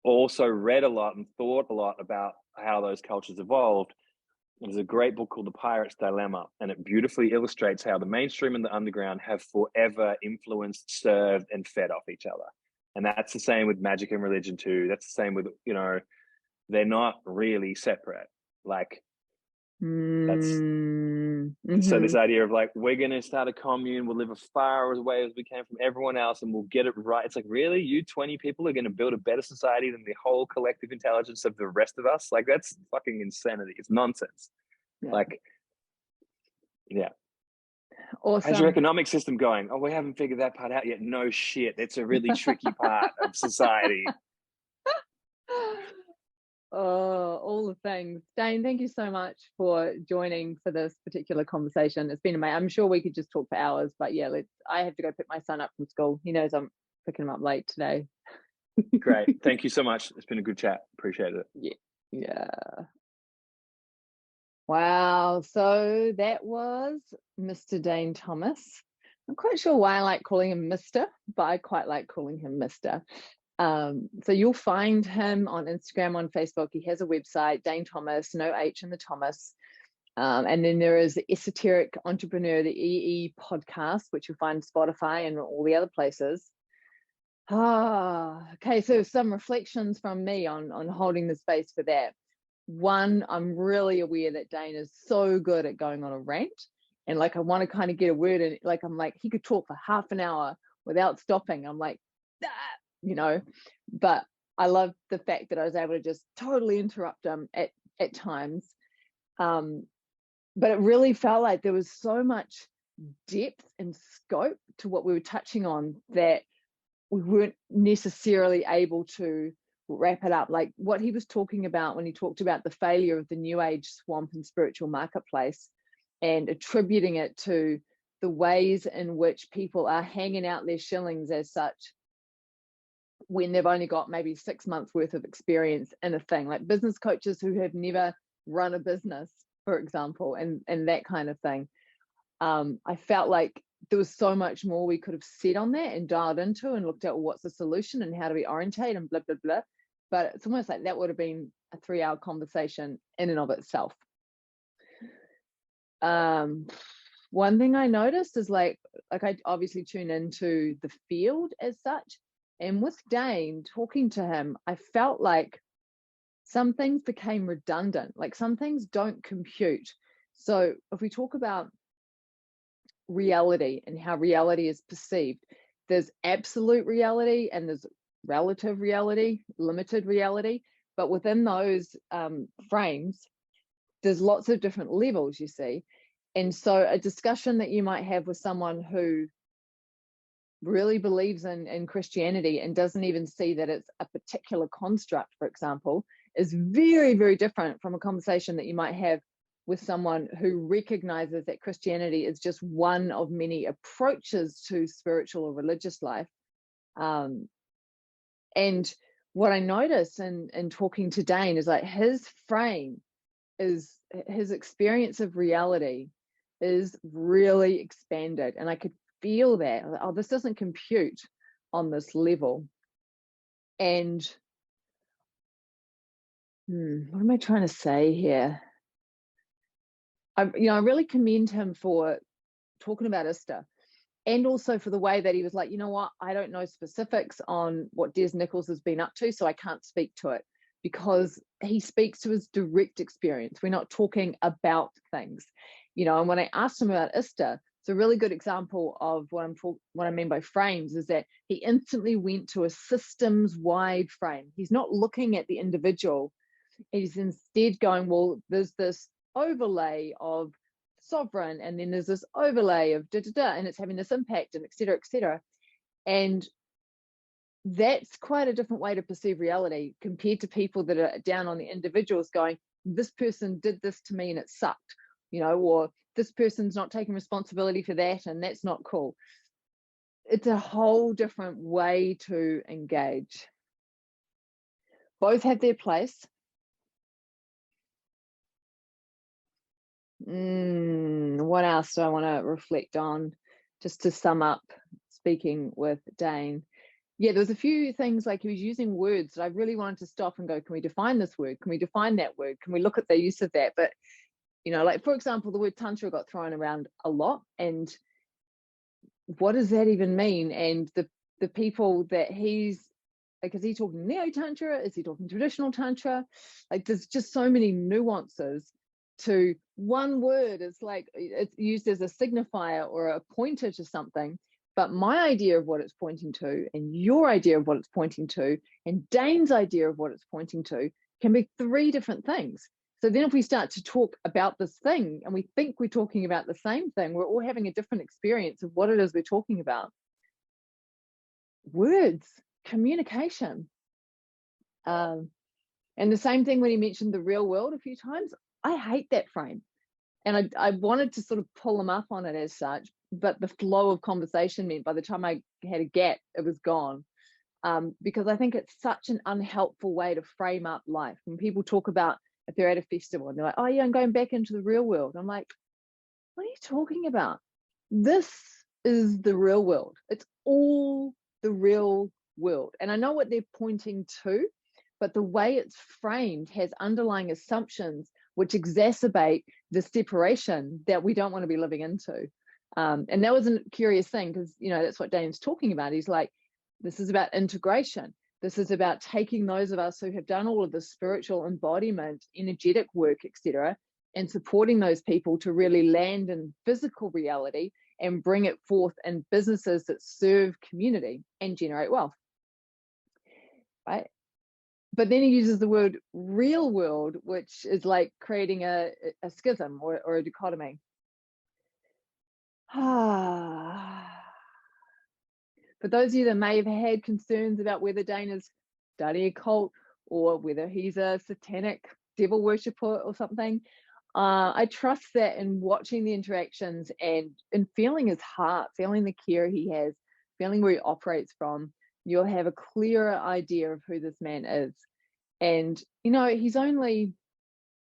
also read a lot and thought a lot about how those cultures evolved. There's a great book called The Pirate's Dilemma, and it beautifully illustrates how the mainstream and the underground have forever influenced, served, and fed off each other. And that's the same with magic and religion too. That's the same with, you know, they're not really separate. Like, that's so this idea of like, we're going to start a commune, we'll live as far away as we can from everyone else, and we'll get it right. It's like, really, you 20 people are going to build a better society than the whole collective intelligence of the rest of us? Like, that's fucking insanity. It's nonsense. Like, awesome. How's your economic system going? Oh, we haven't figured that part out yet. No shit, it's a really tricky part of society. Oh, all the things. Dane, thank you so much for joining for this particular conversation. It's been amazing. I'm sure we could just talk for hours, but yeah, I have to go pick my son up from school. He knows I'm picking him up late today. Great. Thank you so much. It's been a good chat. Appreciate it. Yeah. Wow. So that was Mr. Dane Tomas. I'm quite sure why I like calling him Mr., but I quite like calling him Mr. So you'll find him on Instagram, on Facebook. He has a website, Dane Tomas, no H in the Thomas. And then there is the Esoteric Entrepreneur, the EE podcast, which you'll find Spotify and all the other places. Okay, so some reflections from me on holding the space for that. One, I'm really aware that Dane is so good at going on a rant, and like, I want to kind of get a word in. Like, I'm like, he could talk for half an hour without stopping. I'm like, you know, but I love the fact that I was able to just totally interrupt him at times. But it really felt like there was so much depth and scope to what we were touching on that we weren't necessarily able to wrap it up. Like what he was talking about when he talked about the failure of the new age swamp and spiritual marketplace, and attributing it to the ways in which people are hanging out their shillings as such when they've only got maybe 6 months worth of experience in a thing, like business coaches who have never run a business, for example, and that kind of thing. I felt like there was so much more we could have said on that and dialed into and looked at, well, what's the solution and how do we orientate and blah, blah, blah. But it's almost like that would have been a 3-hour conversation in and of itself. One thing I noticed is like I obviously tune into the field as such. And with Dane, talking to him, I felt like some things became redundant, like some things don't compute. So if we talk about reality and how reality is perceived, there's absolute reality and there's relative reality, limited reality. But within those frames, there's lots of different levels, you see. And so a discussion that you might have with someone who really believes in Christianity and doesn't even see that it's a particular construct, for example, is very, very different from a conversation that you might have with someone who recognizes that Christianity is just one of many approaches to spiritual or religious life. And what I notice in talking to Dane is like his frame is, his experience of reality is really expanded. And I could feel that, oh, this doesn't compute on this level. And what am I trying to say here? I really commend him for talking about ISTA, and also for the way that he was like, you know what, I don't know specifics on what Des Nichols has been up to, so I can't speak to it, because he speaks to his direct experience. We're not talking about things, and when I asked him about ISTA, it's a really good example of what I mean by frames, is that he instantly went to a systems-wide frame. He's not looking at the individual. He's instead going, well, there's this overlay of sovereign, and then there's this overlay of and it's having this impact, and et cetera, and that's quite a different way to perceive reality compared to people that are down on the individuals going, this person did this to me and it sucked, or this person's not taking responsibility for that and that's not cool. It's a whole different way to engage. Both have their place. What else do I want to reflect on, just to sum up speaking with Dane? Yeah, there was a few things, like he was using words that I really wanted to stop and go, can we define this word? Can we define that word? Can we look at the use of that? But, like, for example, the word Tantra got thrown around a lot. And what does that even mean? And the people that he's, like, is he talking neo-Tantra? Is he talking traditional Tantra? Like, there's just so many nuances to one word. It's like it's used as a signifier or a pointer to something, but my idea of what it's pointing to, and your idea of what it's pointing to, and Dane's idea of what it's pointing to can be three different things. So then if we start to talk about this thing and we think we're talking about the same thing, we're all having a different experience of what it is we're talking about. Words, communication. And the same thing when he mentioned the real world a few times. I hate that frame, and I wanted to sort of pull him up on it as such, but the flow of conversation meant by the time I had a gap, it was gone, because I think it's such an unhelpful way to frame up life. When people talk about if they're at a festival and they're like, oh yeah, I'm going back into the real world, I'm like, what are you talking about? This is the real world. It's all the real world. And I know what they're pointing to, but the way it's framed has underlying assumptions which exacerbate the separation that we don't want to be living into. And that was a curious thing, because, that's what Dane's talking about. He's like, this is about integration. This is about taking those of us who have done all of the spiritual embodiment, energetic work, etc., and supporting those people to really land in physical reality and bring it forth in businesses that serve community and generate wealth. Right? But then he uses the word real world, which is like creating a schism or a dichotomy. For those of you that may have had concerns about whether Dane is studying a cult or whether he's a satanic devil worshipper or something, I trust that in watching the interactions and in feeling his heart, feeling the care he has, feeling where he operates from, you'll have a clearer idea of who this man is. And, he's only,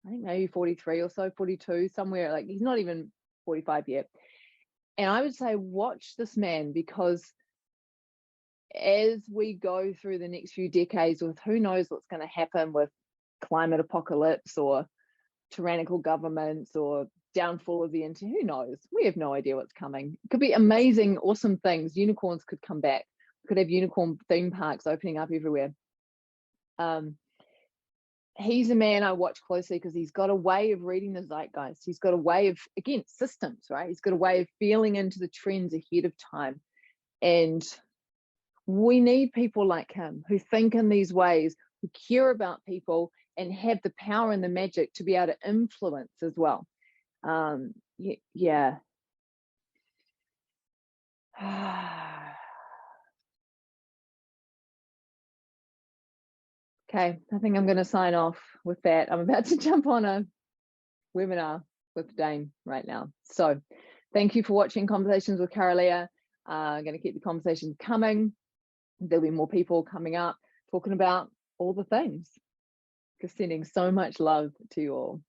I think maybe 43 or so, 42, somewhere, like he's not even 45 yet. And I would say watch this man, because as we go through the next few decades with who knows what's going to happen with climate apocalypse or tyrannical governments or downfall of the internet, who knows? We have no idea what's coming. It could be amazing, awesome things. Unicorns could come back. We could have unicorn theme parks opening up everywhere. He's a man I watch closely because he's got a way of reading the zeitgeist. He's got a way of, again, systems, right? He's got a way of feeling into the trends ahead of time. And we need people like him who think in these ways, who care about people and have the power and the magic to be able to influence as well. yeah. Okay, I think I'm going to sign off with that. I'm about to jump on a webinar with Dane right now. So thank you for watching Conversations with Kara-Leah. I'm going to keep the conversations coming. There'll be more people coming up talking about all the things. Just sending so much love to you all.